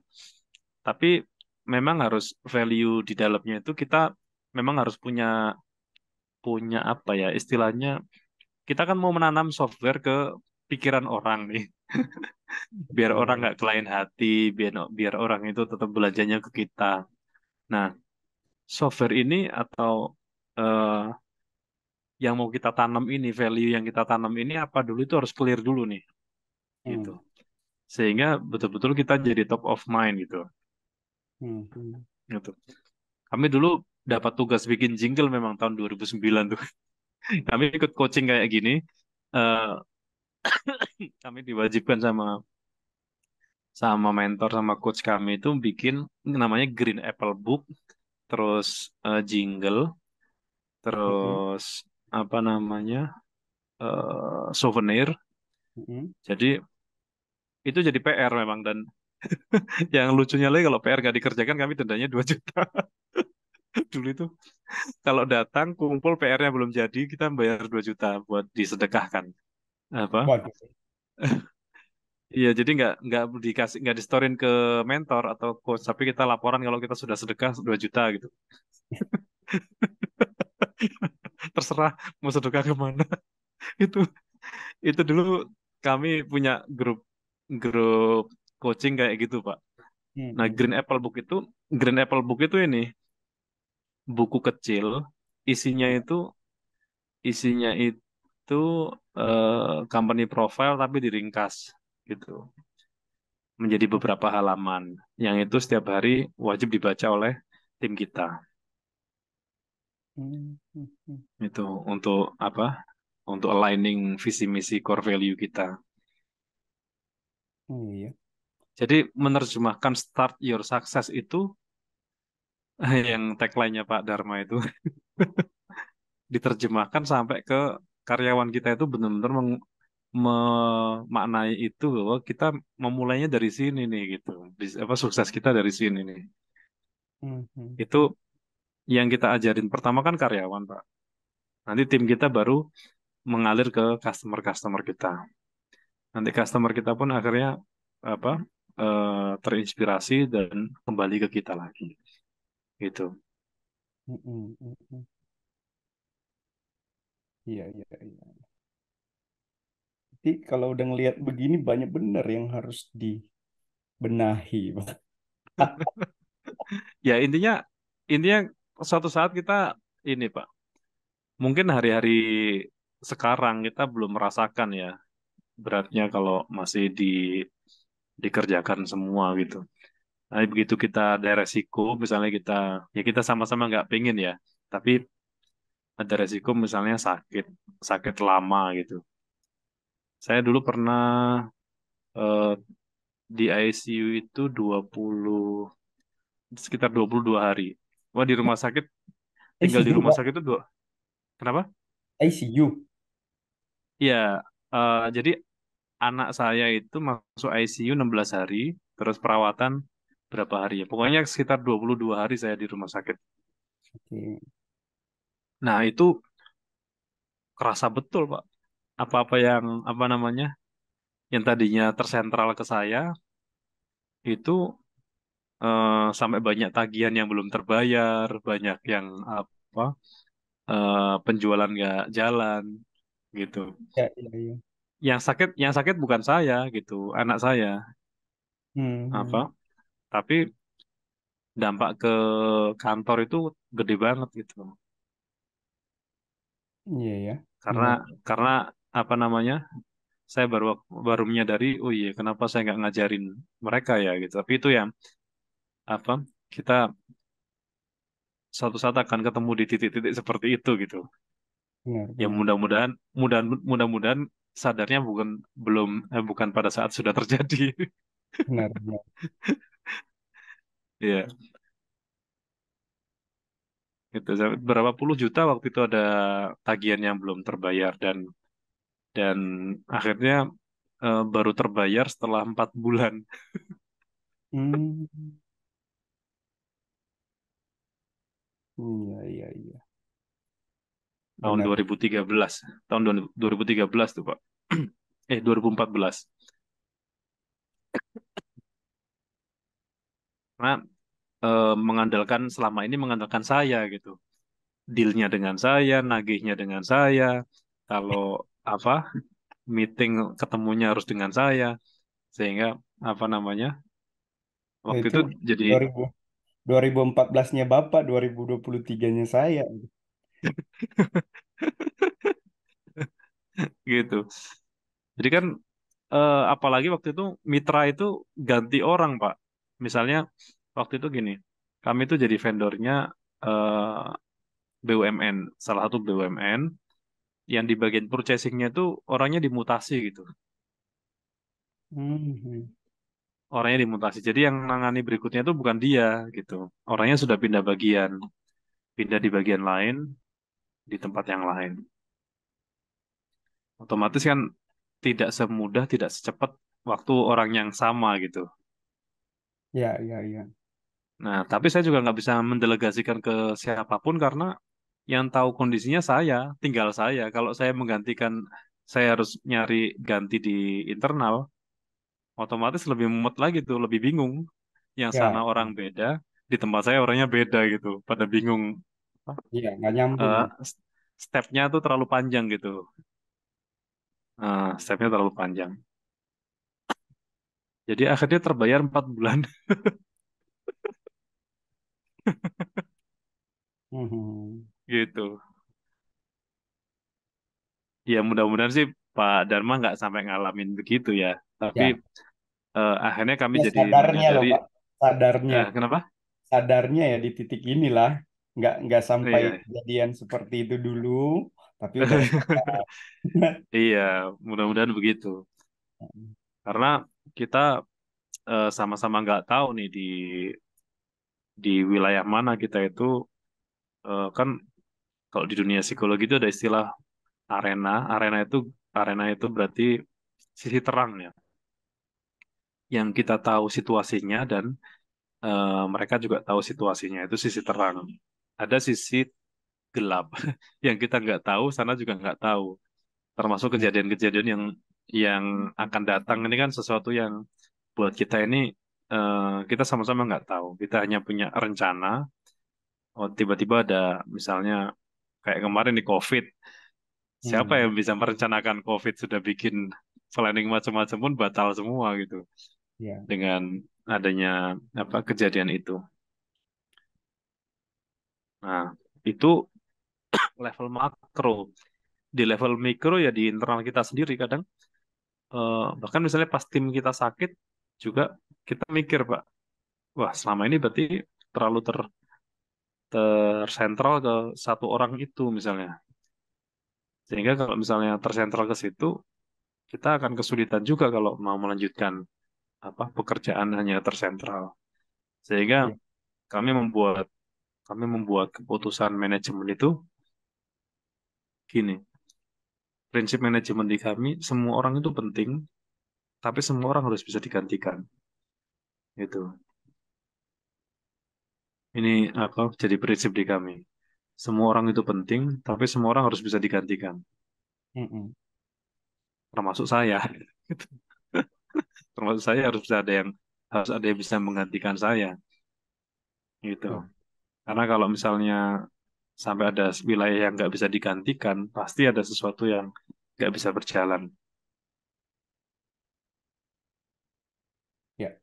Tapi memang harus value di dalamnya itu kita memang harus punya punya apa ya istilahnya kita kan mau menanam software ke pikiran orang nih biar orang Betul. nggak kelain hati biar biar orang itu tetap belanjanya ke kita. Nah, software ini atau eh, yang mau kita tanam ini, value yang kita tanam ini apa dulu itu harus clear dulu nih, gitu. Hmm. Sehingga betul-betul kita jadi top of mind gitu, Hmm. Hmm. gitu. Kami dulu dapat tugas bikin jingle memang tahun 2009 tuh. Kami ikut coaching kayak gini. eh, Kami diwajibkan sama sama mentor sama coach kami itu bikin namanya Green Apple Book, terus jingle, Hmm. terus apa namanya souvenir. Hmm. Jadi itu jadi PR memang dan yang lucunya lagi kalau PR gak dikerjakan kami dendanya 2 juta dulu itu. Kalau datang kumpul PR-nya belum jadi kita bayar 2 juta buat disedekahkan. Apa? Waduh. Iya jadi nggak dikasih nggak distorin ke mentor atau coach tapi kita laporan kalau kita sudah sedekah 2 juta gitu. Terserah mau sedekah kemana. Itu itu dulu kami punya grup grup coaching kayak gitu Pak. Nah, Hmm. Green Apple Book itu ini buku kecil, isinya Hmm. itu isinya itu company profile tapi diringkas gitu menjadi beberapa halaman yang itu setiap hari wajib dibaca oleh tim kita. Hmm. Hmm. Hmm. Itu untuk apa? Untuk aligning visi misi core value kita. Oh, iya. Jadi menerjemahkan start your success itu yang tagline-nya Pak Dharma itu diterjemahkan sampai ke karyawan kita itu benar-benar memaknai itu bahwa kita memulainya dari sini nih gitu. Apa sukses kita dari sini nih. Mhm. Itu yang kita ajarin pertama kan karyawan, Pak. Nanti tim kita baru mengalir ke customer-customer kita. Nanti customer kita pun akhirnya apa terinspirasi dan kembali ke kita lagi. Gitu. Mhm. Mhm. Iya, iya, iya. Jadi kalau udah ngelihat begini banyak bener yang harus dibenahi, Pak. Ya intinya suatu saat kita ini Pak, mungkin hari-hari sekarang kita belum merasakan ya beratnya kalau masih dikerjakan semua gitu. Nah, begitu kita ada resiko, misalnya kita sama-sama nggak pengen ya, tapi ada resiko misalnya sakit lama gitu. Saya dulu pernah eh, di ICU itu sekitar 22 hari. Wah, di rumah sakit, tinggal di ICU, rumah Pak. sakit itu kenapa? ICU. Iya, jadi anak saya itu masuk ICU 16 hari, terus perawatan berapa hari ya? Pokoknya sekitar 22 hari saya di rumah sakit. Oke. Nah, itu kerasa betul, Pak. Apa-apa yang, apa namanya, yang tadinya tersentral ke saya, itu sampai banyak tagihan yang belum terbayar, banyak yang apa, penjualan nggak jalan, gitu. Ya, ya, ya. Yang sakit bukan saya, gitu, anak saya, apa, Hmm. tapi dampak ke kantor itu gede banget gitu. Iya, ya. Karena Benar, karena apa namanya? Saya baru baru menyadari, oh iya, kenapa saya nggak ngajarin mereka ya gitu. Tapi itu yang apa? Kita suatu saat akan ketemu di titik-titik seperti itu gitu. benar, Ya benar, mudah-mudahan mudah-mudahan sadarnya bukan pada saat sudah terjadi. benar, benar. Iya, gitu. Berapa puluh juta waktu itu ada tagihan yang belum terbayar dan akhirnya baru terbayar setelah 4 bulan. Hmm. Iya, iya, iya. Tahun Benar. 2013 tahun 2013 tuh Pak 2014 karena mengandalkan saya gitu dealnya dengan saya nagihnya dengan saya kalau apa meeting ketemunya harus dengan saya sehingga apa namanya Nah, waktu itu itu jadi 2000, 2014-nya Bapak, 2023-nya saya. gitu jadi kan apalagi waktu itu mitra itu ganti orang Pak misalnya waktu itu gini kami itu jadi vendornya eh, BUMN, salah satu BUMN yang di bagian purchasingnya itu orangnya dimutasi gitu. Hmm. Orangnya dimutasi. Jadi yang nangani berikutnya itu bukan dia gitu. Orangnya sudah pindah bagian, pindah di bagian lain, di tempat yang lain. Otomatis kan tidak semudah, tidak secepat waktu orang yang sama gitu. Ya, ya, ya. Nah, tapi saya juga nggak bisa mendelegasikan ke siapapun karena yang tahu kondisinya saya, tinggal saya. Kalau saya menggantikan, saya harus nyari ganti di internal, otomatis lebih mumet lagi tuh, lebih bingung. Yang sana Ya, orang beda, di tempat saya orangnya beda gitu, pada bingung. Apa, ya, nggak nyambung. eh, stepnya tuh terlalu panjang gitu. Stepnya terlalu panjang. Jadi akhirnya terbayar 4 bulan Hmm. gitu. Ya mudah-mudahan sih Pak Dharma nggak sampai ngalamin begitu ya. Tapi Ya, akhirnya kami ya jadi sadarnya loh menyadari, Pak. Sadarnya. kenapa? Sadarnya ya di titik inilah. Nggak sampai Iya. kejadian seperti itu dulu, tapi udah sadar. Iya, mudah-mudahan begitu. Karena kita sama-sama nggak tahu nih di wilayah mana kita itu kan Kalau di dunia psikologi itu ada istilah arena. Arena itu berarti sisi terang ya, yang kita tahu situasinya dan mereka juga tahu situasinya, itu sisi terang. Ada sisi gelap yang kita nggak tahu, sana juga nggak tahu. Termasuk Hmm. kejadian-kejadian yang akan datang ini kan sesuatu yang buat kita ini kita sama-sama nggak tahu. Kita hanya punya rencana. Oh, tiba-tiba ada misalnya kayak kemarin di COVID. Siapa Hmm. yang bisa merencanakan COVID sudah bikin planning macam-macam pun batal semua gitu Ya. dengan adanya kejadian itu. Nah, itu level makro. Di level mikro ya di internal kita sendiri kadang bahkan misalnya pas tim kita sakit juga kita mikir Pak, wah selama ini berarti terlalu tersentral ke satu orang itu misalnya. Sehingga kalau misalnya tersentral ke situ, kita akan kesulitan juga kalau mau melanjutkan pekerjaan hanya tersentral. Sehingga Ya. kami membuat kami membuat keputusan manajemen itu gini. Prinsip manajemen di kami, semua orang itu penting, tapi semua orang harus bisa digantikan. Itu. Ini jadi prinsip di kami. Semua orang itu penting, tapi semua orang harus bisa digantikan, Mm-mm. termasuk saya. Termasuk saya harus ada yang bisa menggantikan saya, gitu. Ya. Karena kalau misalnya sampai ada wilayah yang nggak bisa digantikan, pasti ada sesuatu yang nggak bisa berjalan. Ya.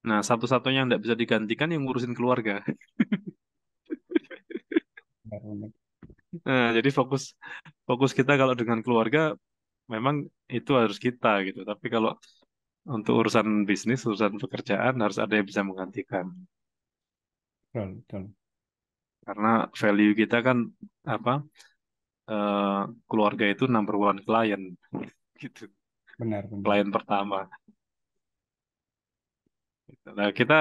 Nah, satu-satunya yang nggak bisa digantikan yang ngurusin keluarga. Benar. Nah, jadi fokus fokus kita kalau dengan keluarga memang itu harus kita gitu. Tapi kalau untuk urusan bisnis, urusan pekerjaan harus ada yang bisa menggantikan. Betul, betul. Karena value kita kan apa eh, keluarga itu number one klien gitu. Benar, benar. Klien pertama. Nah, kita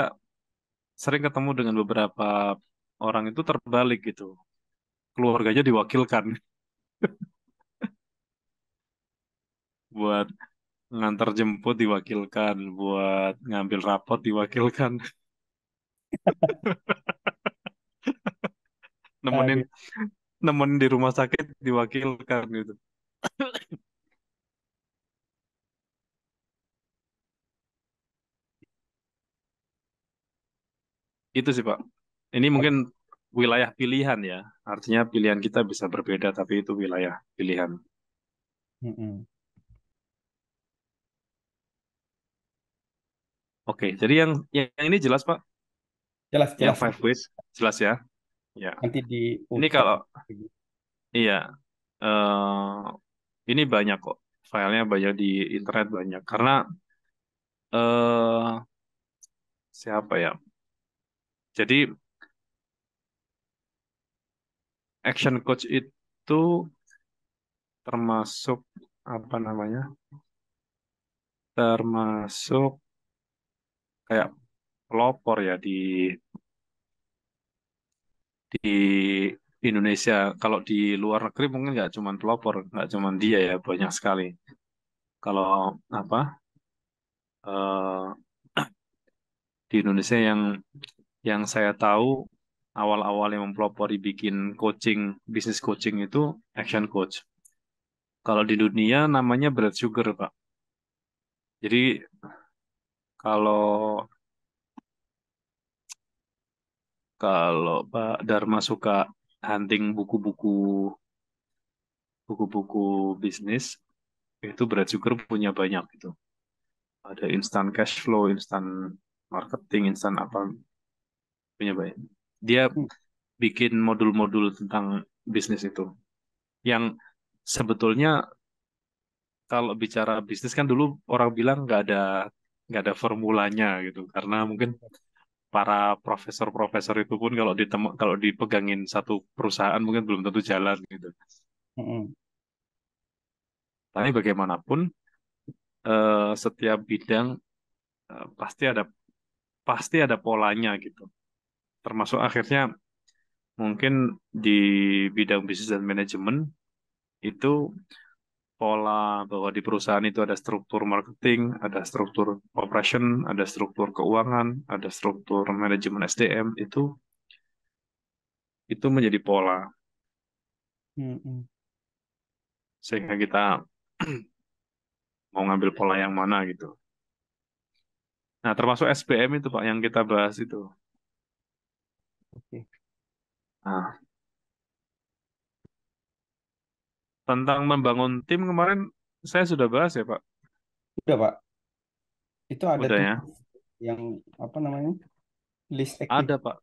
sering ketemu dengan beberapa orang itu terbalik gitu. Keluarganya diwakilkan buat ngantar jemput diwakilkan, buat ngambil rapot diwakilkan, nemenin Aduh. nemenin di rumah sakit diwakilkan gitu. Itu sih Pak. Ini mungkin wilayah pilihan ya. Artinya pilihan kita bisa berbeda, tapi itu wilayah pilihan. Mm-mm. Oke, jadi yang ini jelas Pak. Jelas, Yang jelas. five ways jelas ya. Ya. Nanti Ini diucap kalau lagi. iya, ini banyak kok. Filenya banyak di internet banyak. Karena eh siapa ya? Jadi action coach itu termasuk apa namanya? Termasuk kayak pelopor ya di Indonesia. Kalau di luar negeri mungkin nggak cuman pelopor, nggak cuman dia ya, banyak sekali. Kalau apa eh, di Indonesia yang saya tahu awal-awal yang mempelopori bikin coaching, bisnis coaching itu action coach. Kalau di dunia namanya Brad Sugar, Pak. Jadi kalau kalau Pak Dharma suka hunting buku-buku bisnis, itu Brad Sugar punya banyak itu. Ada instant cash flow, instant marketing, instant apa punya banyak. Dia Hmm. bikin modul-modul tentang bisnis itu. Yang sebetulnya kalau bicara bisnis kan dulu orang bilang nggak ada formulanya gitu. Karena mungkin para profesor-profesor itu pun kalau dipegangin satu perusahaan mungkin belum tentu jalan gitu. Mm-mm. Tapi bagaimanapun setiap bidang eh, pasti ada pasti ada polanya gitu. Termasuk akhirnya Mungkin di bidang bisnis dan manajemen itu pola bahwa di perusahaan itu ada struktur marketing, ada struktur operation, ada struktur keuangan, ada struktur manajemen SDM itu menjadi pola Mm-mm. sehingga kita mau ngambil pola yang mana gitu. Nah, termasuk SPM itu Pak yang kita bahas itu. Oke. Nah, tentang membangun tim kemarin saya sudah bahas ya Pak. Udah, Pak. Itu ada Udah tuh ya. yang apa namanya? List aktif. Ada Pak.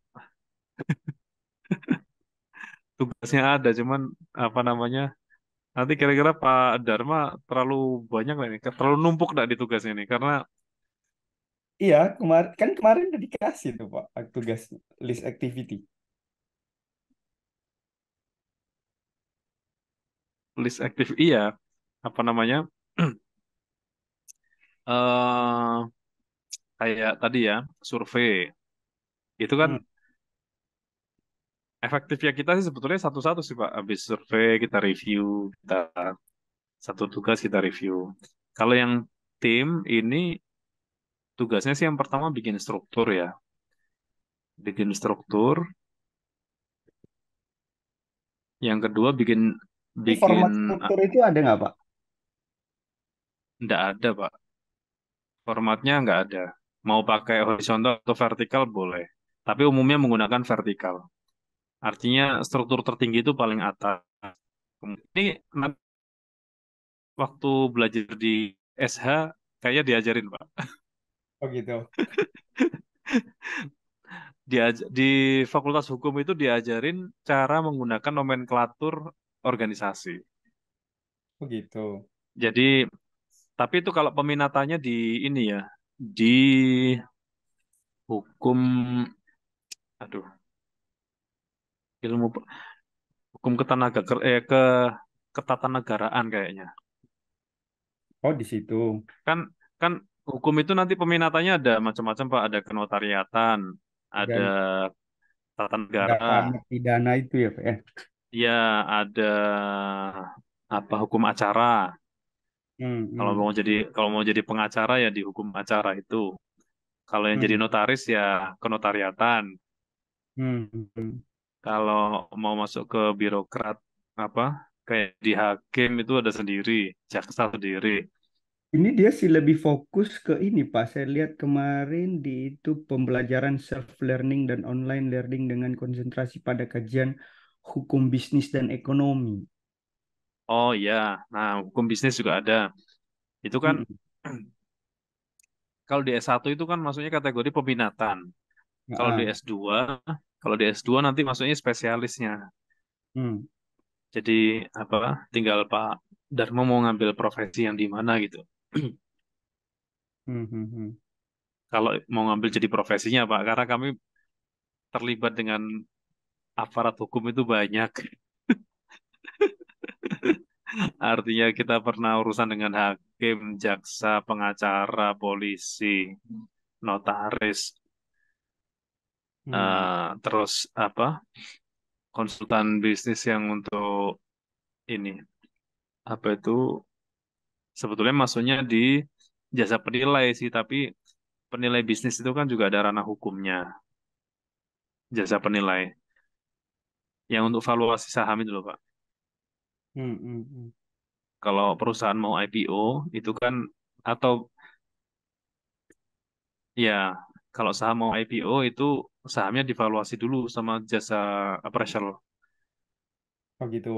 Tugasnya ada, cuman apa namanya? Nanti kira-kira Pak Dharma terlalu banyak lah ini, terlalu numpuk nggak di tugasnya ini karena Iya, kemarin udah dikasih tuh, Pak, tugas list activity. list aktif iya, apa namanya? eh kayak tadi ya, survei. Itu kan Hmm. efektifnya kita sih sebetulnya satu-satu sih Pak. Habis survei kita review, kita satu tugas kita review. Kalau yang tim ini tugasnya sih yang pertama bikin struktur ya. Bikin struktur, yang kedua bikin Ini bikin format struktur itu ada nggak, Pak? nggak ada Pak. Formatnya nggak ada. Mau pakai horizontal atau vertikal boleh. Tapi umumnya menggunakan vertikal. Artinya struktur tertinggi itu paling atas. Ini nanti waktu belajar di SH kayaknya diajarin Pak. Oh gitu. Di Fakultas Hukum itu diajarin cara menggunakan nomenklatur organisasi. Oh gitu. Jadi, tapi itu kalau peminatannya di ini ya, di hukum, aduh, ilmu hukum ketatanegaraan kayaknya. Oh di situ. Kan kan hukum itu nanti peminatannya ada macam-macam Pak, ada kenotariatan, ada Dan tata nggak negara, sama pidana itu ya, Pak, ya? ya ada apa hukum acara. Hmm, Kalau hmm, mau jadi pengacara ya di hukum acara itu. Kalau yang jadi hmm, notaris ya kenotariatan. hmm, hmm. Kalau mau masuk ke birokrat apa kayak di hakim itu ada sendiri, jaksa sendiri. Ini dia sih lebih fokus ke ini, Pak. Saya lihat kemarin di itu pembelajaran self learning dan online learning dengan konsentrasi pada kajian hukum bisnis dan ekonomi. Oh iya, nah hukum bisnis juga ada. Itu kan Hmm, kalau di S1 itu kan maksudnya kategori peminatan. Kalau di ah, S2, kalau di S2 nanti maksudnya spesialisnya. hmm, Jadi apa? Tinggal Pak Dharma mau ngambil profesi yang di mana gitu. hmm, hmm, hmm. Kalau mau ngambil jadi profesinya Pak, karena kami terlibat dengan aparat hukum itu banyak. Artinya kita pernah urusan dengan hakim, jaksa, pengacara, polisi, notaris, Hmm. terus apa? Konsultan bisnis yang untuk ini apa itu sebetulnya masuknya di jasa penilai sih, tapi penilai bisnis itu kan juga ada ranah hukumnya, jasa penilai yang untuk valuasi saham itu loh Pak. Hmm, hmm, hmm. Kalau perusahaan mau IPO itu kan atau ya kalau saham mau IPO itu sahamnya divaluasi dulu sama jasa appraisal. Oh gitu.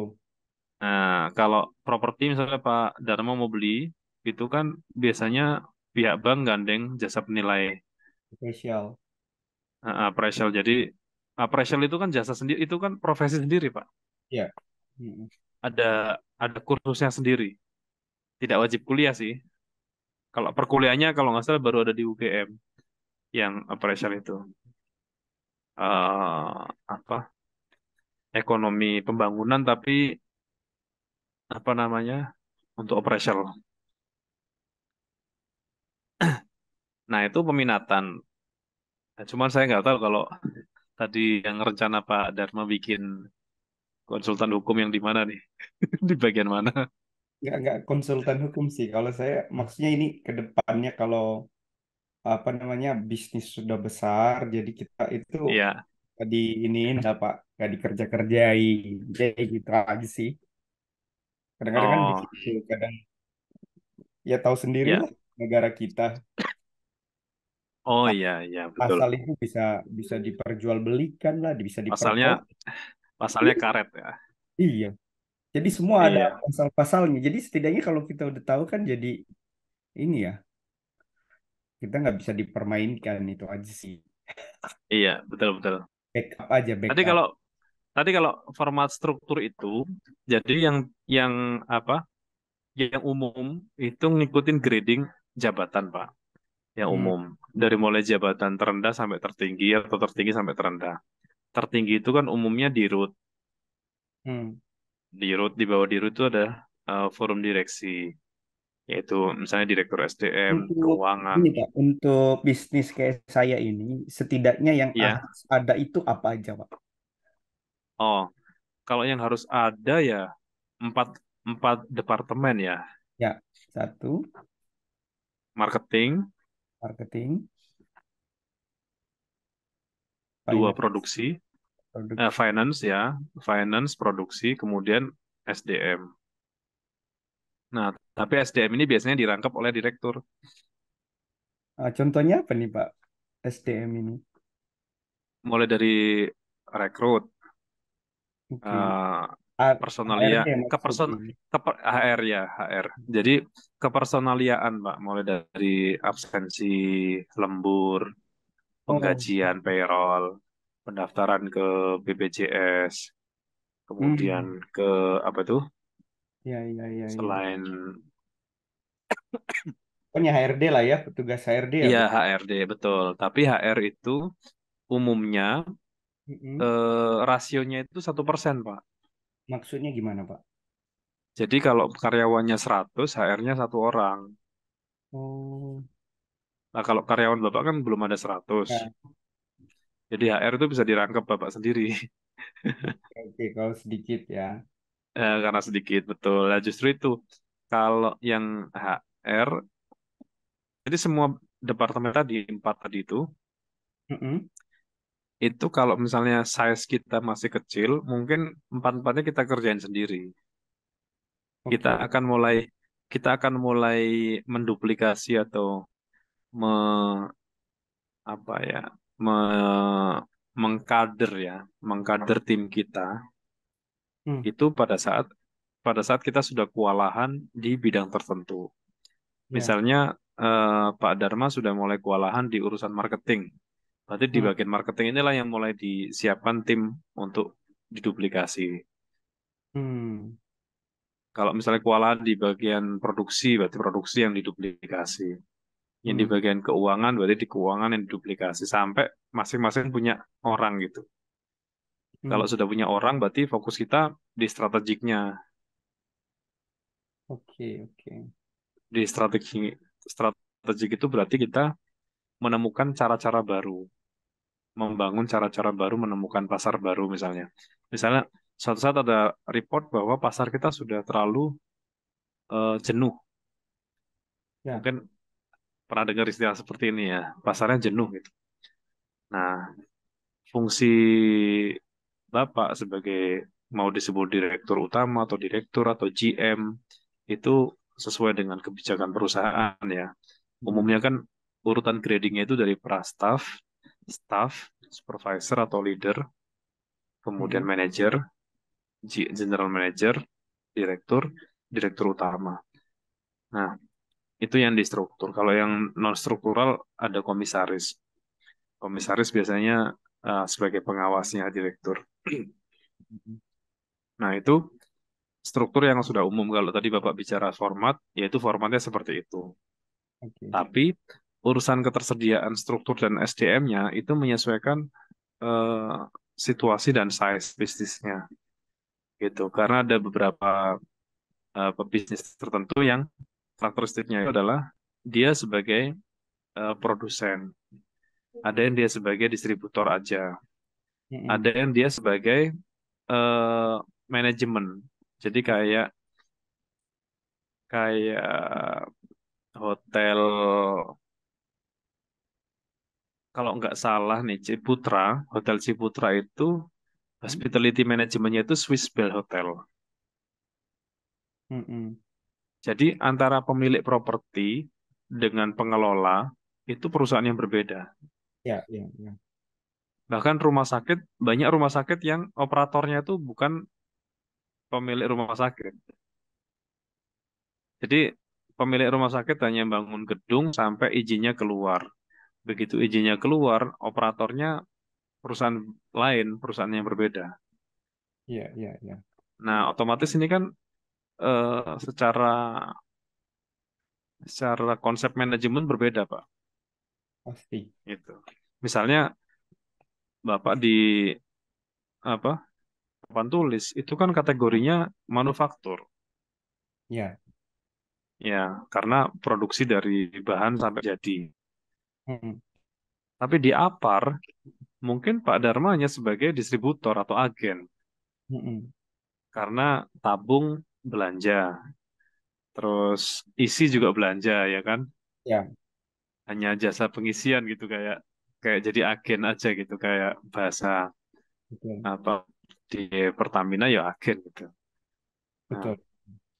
Nah, kalau properti misalnya Pak Dharma mau beli, itu kan biasanya pihak bank gandeng jasa penilai Spesial. appraisal. Jadi appraisal itu kan jasa sendiri, itu kan profesi sendiri Pak. Ya. Hmm, Ada ada kursusnya sendiri. Tidak wajib kuliah sih. Kalau perkuliahannya kalau nggak salah baru ada di UGM yang appraisal itu. Apa ekonomi pembangunan tapi apa namanya untuk operasional. Nah itu peminatan. Nah, cuman saya nggak tahu kalau tadi yang rencana Pak Dharma bikin konsultan hukum yang di mana nih? Di bagian mana? Nggak konsultan hukum sih. Kalau saya maksudnya ini ke depannya kalau apa namanya bisnis sudah besar, jadi kita itu Iya. di iniin lah Pak, nggak dikerja-kerjain, kayak gitu aja sih. Kadang-kadang kan Oh, begitu, kadang ya tahu sendiri ya. lah negara kita. Oh Ah, iya, iya, betul. pasal itu bisa bisa diperjualbelikan lah, bisa Pasalnya, diperkok. pasalnya karet ya. Iya. Jadi semua ada Iya, pasal-pasalnya. Jadi setidaknya kalau kita udah tahu kan jadi ini ya, kita nggak bisa dipermainkan itu aja sih. iya, betul, betul. Backup aja, Tadi backup. kalau tadi kalau format struktur itu, jadi yang apa? Yang umum itu ngikutin grading jabatan, Pak. Yang Hmm. umum dari mulai jabatan terendah sampai tertinggi atau tertinggi sampai terendah. Tertinggi itu kan umumnya di root. Hmm. Di bawah di root itu ada forum direksi, yaitu misalnya direktur SDM, Untuk keuangan. ini Pak, untuk bisnis kayak saya ini, setidaknya yang Iya. harus ada itu apa aja Pak? Oh, kalau yang harus ada ya empat empat departemen ya, Ya, satu, marketing, marketing, dua finance, produksi, produksi. finance ya, finance, produksi, kemudian SDM. Nah, tapi SDM ini biasanya dirangkap oleh direktur, Contohnya apa nih Pak, SDM ini? mulai dari rekrut, Oke. eh, personalia, HRD ke person, maksudnya. HR ya, HR. Jadi kepersonaliaan, Pak, mulai dari absensi, lembur, Oh, penggajian, payroll, pendaftaran ke BPJS, kemudian hmm. ke apa tuh? Ya, ya, ya, ya. Selain Pokoknya HRD lah ya, petugas HRD ya, iya Bu. HRD betul, tapi HR itu umumnya Mm-mm. rasionya itu 1%, Pak. Maksudnya gimana, Pak? Jadi kalau karyawannya 100, HR-nya satu orang. Oh, Nah, kalau karyawan Bapak kan belum ada 100. ya, Jadi HR itu bisa dirangkap Bapak sendiri. oke, kalau sedikit ya. Karena sedikit, betul. Nah, justru itu. Kalau yang HR, jadi semua departemen tadi, empat tadi Mm-mm. itu kalau misalnya size kita masih kecil, mungkin empat-empatnya kita kerjain sendiri. Kita Oke. akan mulai, kita akan mulai menduplikasi atau me, apa ya, me, mengkader ya, mengkader tim kita Hmm. itu pada saat kita sudah kewalahan di bidang tertentu. Ya. Misalnya Pak Dharma sudah mulai kewalahan di urusan marketing. Berarti di Hmm. bagian marketing inilah yang mulai disiapkan tim untuk diduplikasi. Hmm. Kalau misalnya kewalahan di bagian produksi, berarti produksi yang diduplikasi. Yang di Hmm. bagian keuangan, berarti di keuangan yang diduplikasi. Sampai masing-masing punya orang gitu. Kalau Hmm. sudah punya orang, berarti fokus kita di strategiknya. Oke, oke. Di strategik itu berarti kita menemukan cara-cara baru, membangun cara-cara baru, menemukan pasar baru misalnya. Misalnya, suatu saat ada report bahwa pasar kita sudah terlalu jenuh. Ya. Mungkin pernah dengar istilah seperti ini ya, pasarnya jenuh gitu. Nah, fungsi Bapak sebagai mau disebut direktur utama atau direktur atau GM itu sesuai dengan kebijakan perusahaan ya. Hmm. Umumnya kan urutan gradingnya itu dari prastaff, staff, supervisor atau leader, kemudian Mm-mm. manager, general manager, direktur, direktur utama. Nah, itu yang di struktur. Kalau yang non struktural ada komisaris. Komisaris biasanya sebagai pengawasnya direktur. Mm-mm. Nah, itu struktur yang sudah umum. Kalau tadi Bapak bicara format, yaitu formatnya seperti itu. Oke. Tapi urusan ketersediaan struktur dan SDM-nya itu menyesuaikan eh, situasi dan size bisnisnya gitu. Karena ada beberapa pebisnis tertentu yang karakteristiknya itu adalah dia sebagai produsen, ada yang dia sebagai distributor aja. Mm-mm. ada yang dia sebagai eh, manajemen. Jadi kayak kayak hotel, kalau nggak salah nih Ciputra, Hotel Ciputra itu hospitality manajemennya itu Swiss Bell Hotel. Mm-mm. Jadi antara pemilik properti dengan pengelola itu perusahaan yang berbeda. Ya, ya, ya. Bahkan rumah sakit, banyak rumah sakit yang operatornya itu bukan pemilik rumah sakit. Jadi pemilik rumah sakit hanya bangun gedung sampai izinnya keluar. Begitu izinnya keluar, operatornya perusahaan lain, perusahaan yang berbeda. Ya, ya, ya. Nah, otomatis ini kan secara secara konsep manajemen berbeda, Pak. Pasti. Gitu. Misalnya Bapak di apa papan tulis itu kan kategorinya manufaktur, Ya. ya, karena produksi dari bahan sampai jadi. Mm-mm. Tapi di APAR mungkin Pak Dharma hanya sebagai distributor atau agen, Mm-mm. karena tabung belanja, terus isi juga belanja, ya kan? Ya, Hanya jasa pengisian gitu, kayak kayak jadi agen aja gitu, kayak bahasa betul. apa di Pertamina ya agen gitu. Nah, Betul.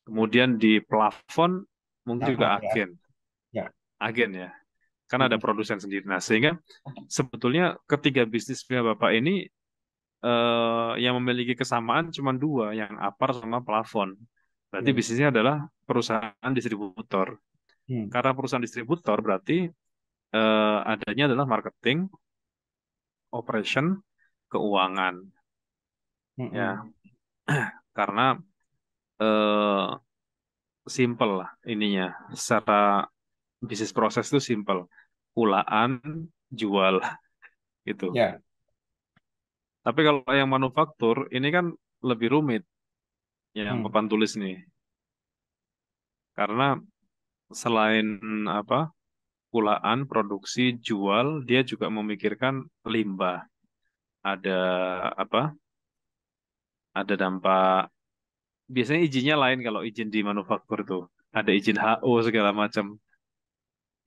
kemudian di plafon mungkin juga Sama ya. agen, Ya. agen ya. Kan ada Mm-mm. produsen sendiri. Nah, sehingga sebetulnya ketiga bisnisnya Bapak ini yang memiliki kesamaan cuma dua, yang apar sama plafon. Berarti Ya, betul. bisnisnya adalah perusahaan distributor. Mm. Karena perusahaan distributor berarti adanya adalah marketing, operation, keuangan. Mm-mm. Ya, karena eh, simple lah ininya. Secara bisnis proses itu simple. Kulaan, jual gitu. Ya. Tapi kalau yang manufaktur ini kan lebih rumit yang Mm. papan tulis nih. Karena selain apa kulaan, produksi, jual, dia juga memikirkan limbah. Ada apa? Ada dampak. Biasanya izinnya lain kalau izin di manufaktur tuh. Ada izin HO segala macam.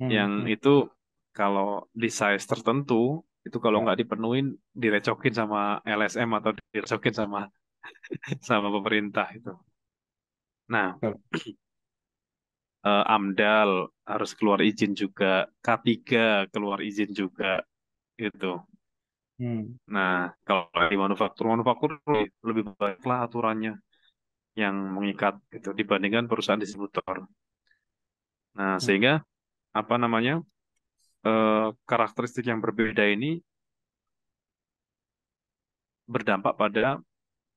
Mm. Yang Mm. itu kalau di size tertentu itu kalau Ya, nggak dipenuhin direcokin sama LSM atau direcokin sama sama pemerintah itu. Nah, betul. AMDAL harus keluar izin juga, K3 keluar izin juga gitu. Mm. Nah, kalau di manufaktur lebih baiklah aturannya yang mengikat gitu dibandingkan perusahaan distributor. Nah, Mm. sehingga apa namanya karakteristik yang berbeda ini berdampak pada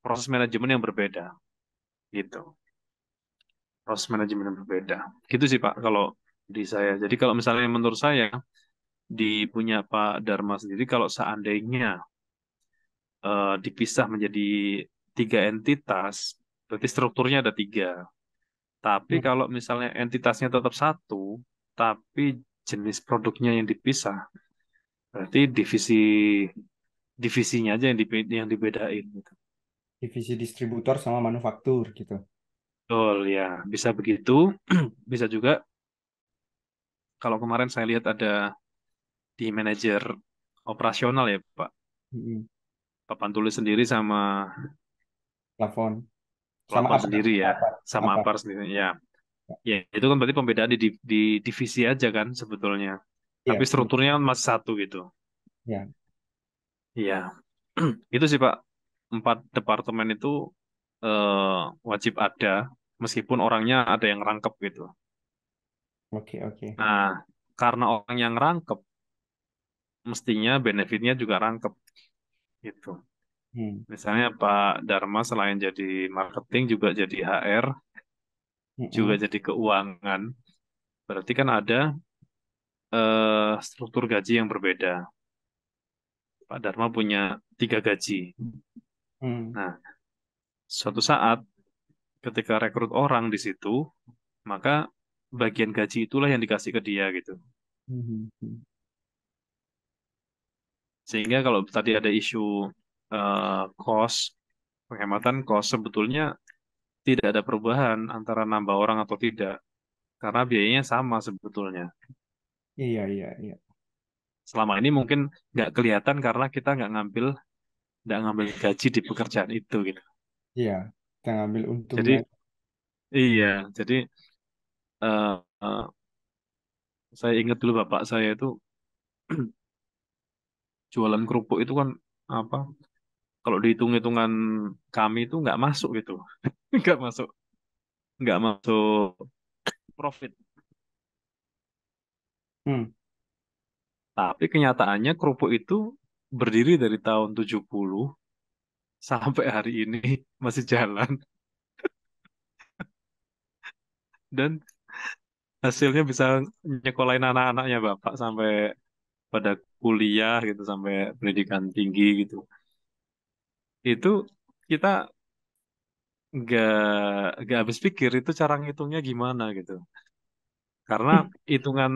proses manajemen yang berbeda gitu. Proses manajemen yang berbeda. Gitu sih Pak kalau di saya. Jadi kalau misalnya menurut saya di punya Pak Dharma sendiri kalau seandainya dipisah menjadi tiga entitas, berarti strukturnya ada tiga. Tapi Mm. kalau misalnya entitasnya tetap satu, tapi jenis produknya yang dipisah, berarti divisinya aja yang dibedain gitu. Divisi distributor sama manufaktur gitu. Betul ya, bisa begitu. Bisa juga kalau kemarin saya lihat ada di manajer operasional ya Pak, Mm-mm. papan tulis sendiri sama Plafon. Sama pelapon apa? sendiri ya, Apa? sama Apa? apar sendiri ya. Ya, itu kan berarti pembedaan di divisi aja kan sebetulnya. Iya, Tapi benar. strukturnya kan masih satu gitu. Ya. Iya, itu sih Pak. Empat departemen itu wajib ada, meskipun orangnya ada yang rangkep gitu. Oke, oke. Nah, karena orang yang rangkep, mestinya benefitnya juga rangkep gitu. Hmm. Misalnya Pak Dharma selain jadi marketing juga jadi HR, juga Mm-mm. jadi keuangan. Berarti kan ada struktur gaji yang berbeda. Pak Dharma punya tiga gaji. Hmm. Nah, suatu saat ketika rekrut orang di situ, maka bagian gaji itulah yang dikasih ke dia gitu. Hmm. Hmm. Sehingga kalau tadi ada isu kos, penghematan kos sebetulnya tidak ada perubahan antara nambah orang atau tidak, karena biayanya sama sebetulnya. Iya, iya, iya. Selama ini mungkin nggak kelihatan karena kita nggak ngambil gaji di pekerjaan itu gitu. Iya, kita ngambil Jadi untungnya. iya, jadi eh, eh, saya ingat dulu bapak saya itu jualan kerupuk itu kan apa? Kalau dihitung-hitungan kami itu nggak masuk gitu, nggak masuk, nggak masuk profit. Hmm. Tapi kenyataannya kerupuk itu berdiri dari tahun 70 sampai hari ini masih jalan dan hasilnya bisa nyekolahin anak-anaknya bapak sampai pada kuliah gitu, sampai pendidikan tinggi gitu. Itu kita nggak nggak habis pikir itu cara ngitungnya gimana gitu. Karena hitungan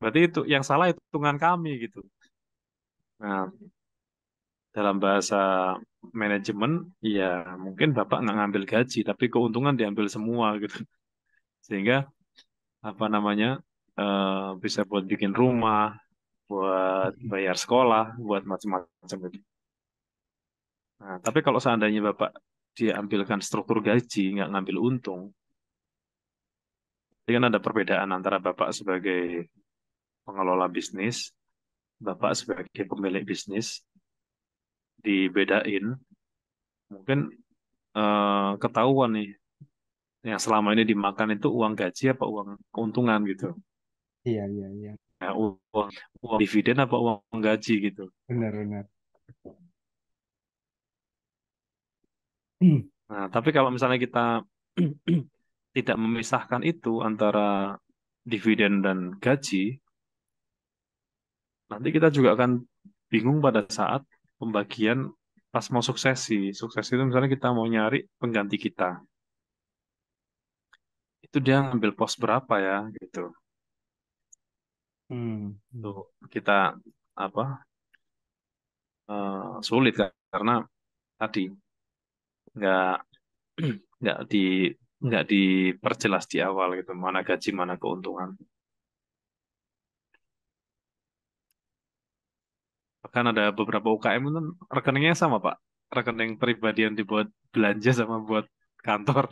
berarti itu yang salah hitungan kami gitu. Nah, dalam bahasa manajemen, ya mungkin bapak nggak ngambil gaji, tapi keuntungan diambil semua gitu. Sehingga apa namanya bisa buat bikin rumah, buat bayar sekolah, buat macam-macam gitu. Nah, tapi kalau seandainya bapak diambilkan struktur gaji, nggak ngambil untung, ini kan ada perbedaan antara bapak sebagai pengelola bisnis, bapak sebagai pemilik bisnis, dibedain, mungkin ketahuan nih, yang selama ini dimakan itu uang gaji apa uang keuntungan gitu. Iya, iya, iya. Ya, uang dividen apa uang gaji gitu. Benar-benar. Hmm. Nah, tapi kalau misalnya kita tidak memisahkan itu antara dividen dan gaji, nanti kita juga akan bingung pada saat pembagian pas mau suksesi. Suksesi itu misalnya kita mau nyari pengganti kita. Itu dia ngambil pos berapa ya gitu. Hmm. Tuh Hmm. kita apa sulit kan karena tadi nggak nggak di nggak diperjelas di awal gitu mana gaji mana keuntungan. Bahkan ada beberapa UKM itu rekeningnya sama Pak, rekening pribadi yang dibuat belanja sama buat kantor.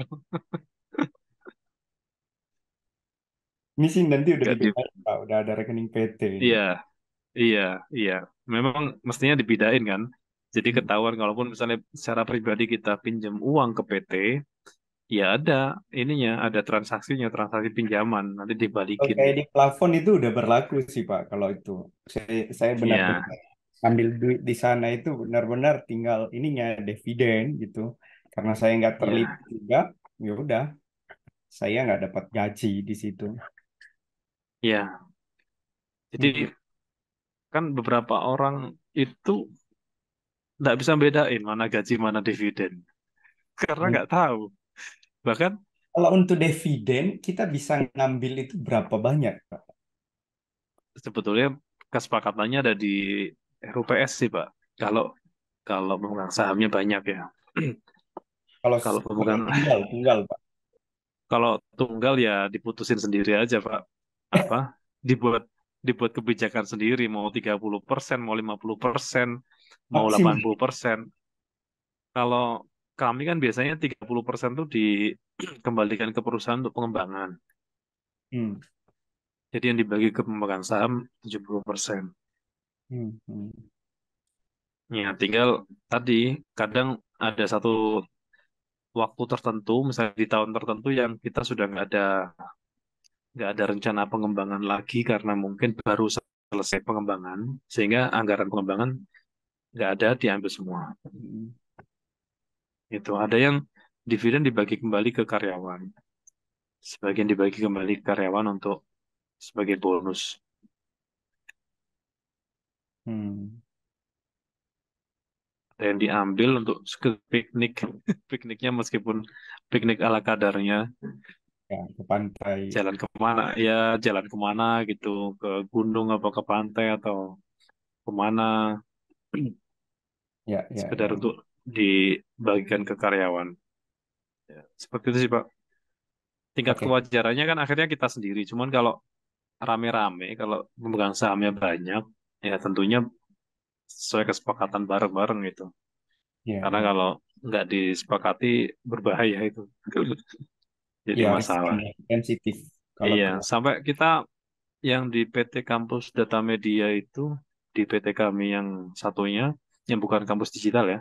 Ini sih nanti udah Nggak di, dibedain, Pak. Udah ada rekening PT ini. iya iya iya memang mestinya dibedain kan. Jadi Hmm. ketahuan kalaupun misalnya secara pribadi kita pinjam uang ke PT, ya ada ininya, ada transaksinya, transaksi pinjaman, nanti Kalau dibalikin kayak gitu. di plafon itu udah berlaku sih, Pak. Kalau itu saya Iya, benar-benar ambil duit di sana itu benar-benar tinggal ininya dividen gitu. Karena saya nggak terlibat iya, juga, ya udah saya nggak dapat gaji di situ. iya. Hmm. Jadi kan beberapa orang itu nggak bisa bedain mana gaji, mana dividen. Karena nggak tahu. Bahkan Kalau untuk dividen kita bisa ngambil itu berapa banyak, Pak? sebetulnya kesepakatannya ada di RUPS sih, Pak. Kalau kalau pemegang sahamnya banyak ya. Kalau Kalau kalau pemegang tinggal, Pak. kalau tunggal ya diputusin sendiri aja, Pak. Apa? Dibuat dibuat kebijakan sendiri mau 30%, mau 50%, mau Maksimal. 80%. Kalau kami kan biasanya 30% tuh dikembalikan ke perusahaan untuk pengembangan. Hmm. Jadi yang dibagi ke pemegang saham 70%. Hmm. Hmm. Ya, tinggal tadi kadang ada satu waktu tertentu, misalnya di tahun tertentu yang kita sudah nggak ada rencana pengembangan lagi karena mungkin baru selesai pengembangan, sehingga anggaran pengembangan nggak ada diambil semua. Hmm. Itu ada yang dividen dibagi kembali ke karyawan, sebagian dibagi kembali ke karyawan untuk sebagai bonus. Hmm. Ada yang diambil untuk piknik, pikniknya meskipun piknik ala kadarnya, Ya, ke pantai. jalan kemana ya, jalan kemana gitu, ke gunung apa ke pantai atau kemana. Ya, ya, sekedar ya. untuk dibagikan ke karyawan. Ya, seperti itu sih Pak. Tingkat Oke. kewajarannya kan akhirnya kita sendiri. Cuman kalau rame-rame, kalau pemegang sahamnya banyak, ya tentunya sesuai kesepakatan bareng-bareng itu. Ya, Karena ya. kalau nggak disepakati berbahaya itu. Jadi Ya, riskan masalah. ya, sensitif kalau Iya, ke. sampai kita yang di PT Kampus Data Media itu, di PT kami yang satunya, yang bukan kampus digital ya,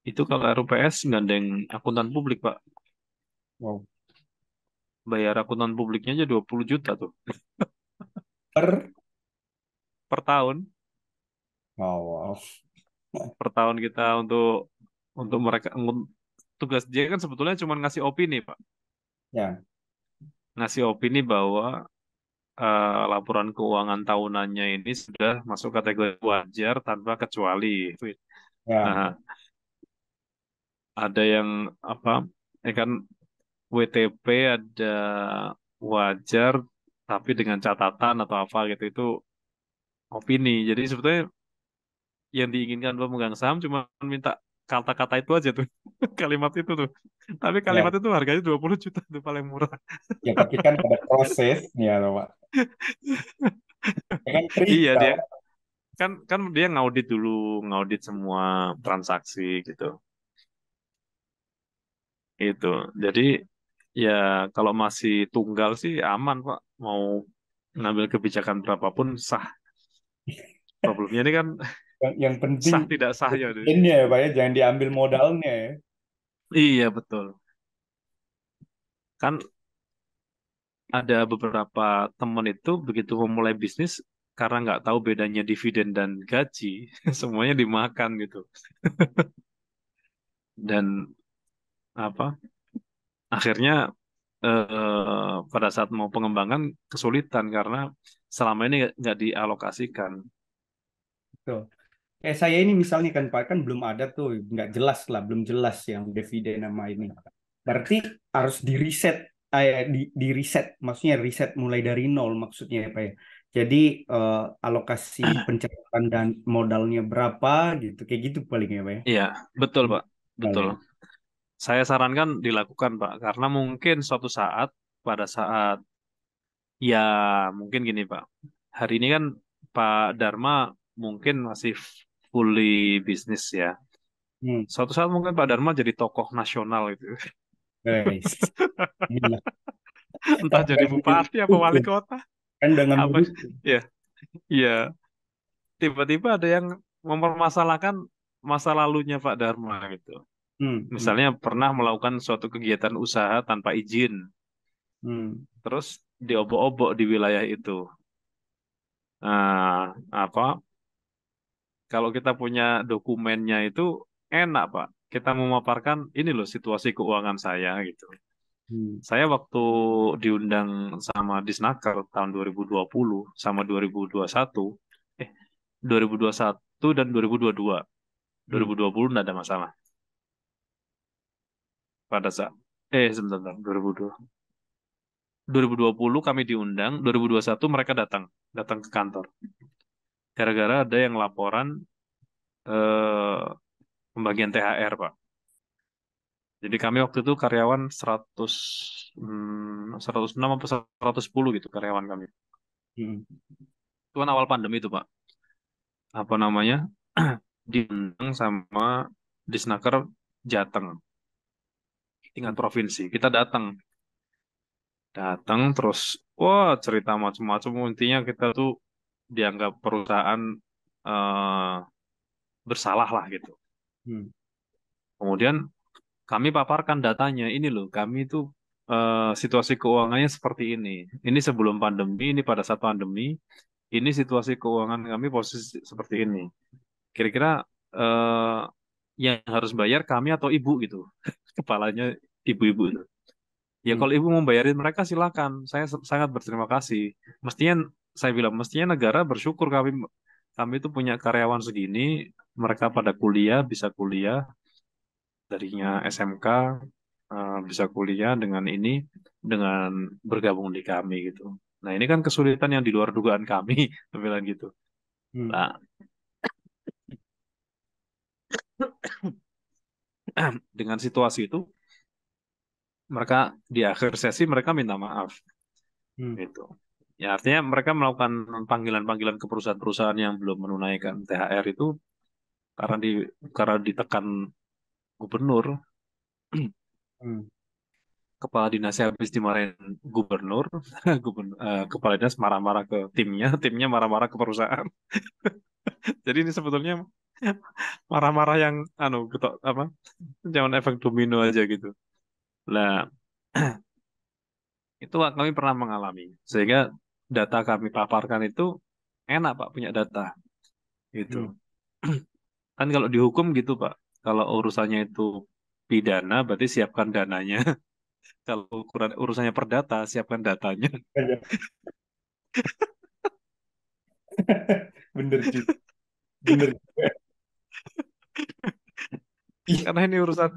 itu kalau RUPS gandeng akuntan publik, Pak. Wow. Bayar akuntan publiknya aja 20 juta tuh Per. per tahun. Wow, wow. Per tahun kita untuk mereka, tugas dia kan sebetulnya cuma ngasih opini, Pak. Ya, Ngasih opini bahwa laporan keuangan tahunannya ini sudah masuk kategori wajar tanpa kecuali. ya, Nah, ada yang apa? Kan WTP ada wajar tapi dengan catatan atau apa gitu itu opini. Jadi sebetulnya yang diinginkan pemegang saham cuma minta kata-kata itu aja tuh. Kalimat itu tuh. Tapi kalimat ya. itu harganya 20 juta itu paling murah. Ya, tapi kan ada prosesnya loh, Pak. Ya kan Iya cerita. dia kan kan dia ngaudit dulu, ngaudit semua transaksi gitu. Itu. Jadi ya kalau masih tunggal sih aman Pak. Mau ngambil kebijakan berapapun sah. Problemnya ini kan Yang penting sah tidak sahnya deh. presidennya ya, Pak ya, jangan diambil modalnya ya. Iya betul. Kan ada beberapa temen itu begitu memulai bisnis karena nggak tahu bedanya dividen dan gaji, semuanya dimakan gitu. Dan apa? Akhirnya pada saat mau pengembangan kesulitan karena selama ini nggak dialokasikan. Tuh. Saya ini misalnya kan Pak, kan belum ada tuh, nggak jelas lah, belum jelas yang dividen nama ini. Berarti harus di reset, di reset, maksudnya reset mulai dari nol maksudnya ya Pak ya. Jadi alokasi pencatatan dan modalnya berapa gitu, kayak gitu paling ya Pak ya. Iya, betul Pak, Modal betul. ya. Saya sarankan dilakukan Pak, karena mungkin suatu saat pada saat ya mungkin gini Pak, hari ini kan Pak Dharma mungkin masih fully bisnis ya. Hmm. Suatu saat mungkin Pak Dharma jadi tokoh nasional gitu. Guys, gila. Entah jadi bupati apa wali Dukung. kota Kan dengan apa mendukung. ya. Iya, tiba-tiba ada yang mempermasalahkan masa lalunya Pak Dharma gitu. Hmm. Misalnya pernah melakukan suatu kegiatan usaha tanpa izin, Hmm. terus diobok-obok di wilayah itu. Nah, apa? Kalau kita punya dokumennya itu enak, Pak. Kita memaparkan ini loh situasi keuangan saya gitu. Hmm. Saya waktu diundang sama Disnaker tahun 2020 sama 2021, eh 2021 dan 2022. Hmm. 2020 nggak ada masalah pada saat sebentar, 2002. 2020 kami diundang, 2021 mereka datang datang ke kantor. Gara-gara ada yang laporan eh, pembagian THR, Pak. Jadi kami waktu itu karyawan 106 atau 110 gitu karyawan kami. Hmm. Itu kan awal pandemi itu, Pak. Apa namanya? Diundang sama Disnaker Jateng, tingkat Hmm. provinsi. Kita datang, datang terus, wah cerita macam-macam. Intinya kita tuh dianggap perusahaan eh, bersalah lah gitu. Hmm. Kemudian kami paparkan datanya, ini loh, kami itu situasi keuangannya seperti ini. Ini sebelum pandemi, ini pada saat pandemi, ini situasi keuangan kami posisi seperti ini. Kira-kira eh, yang harus bayar kami atau ibu gitu. Kepalanya ibu-ibu itu. Ya Hmm. kalau ibu mau bayarin mereka silakan. Saya sangat berterima kasih. Mestinya saya bilang mestinya negara bersyukur kami itu punya karyawan segini, mereka pada kuliah, bisa kuliah darinya SMK bisa kuliah dengan ini dengan bergabung di kami gitu. Nah, ini kan kesulitan yang di luar dugaan kami, saya bilang gitu. Hmm. Nah, Dengan situasi itu, mereka di akhir sesi mereka minta maaf Hmm. gitu. Ya artinya mereka melakukan panggilan-panggilan ke perusahaan-perusahaan yang belum menunaikan THR itu karena di karena ditekan gubernur. Hmm. Kepala dinasnya habis dimarahin gubernur, kepala dinas marah-marah ke timnya, timnya marah-marah ke perusahaan. Jadi ini sebetulnya marah-marah yang betul apa? Jangan efek domino aja gitu. Lah, itu kami pernah mengalami. Sehingga data kami paparkan itu enak Pak punya data gitu. Hmm. Kan kalau dihukum gitu Pak. Kalau urusannya itu pidana berarti siapkan dananya. Kalau urusannya perdata siapkan datanya. Bener juga. Bener juga. Ih, Karena ini urusan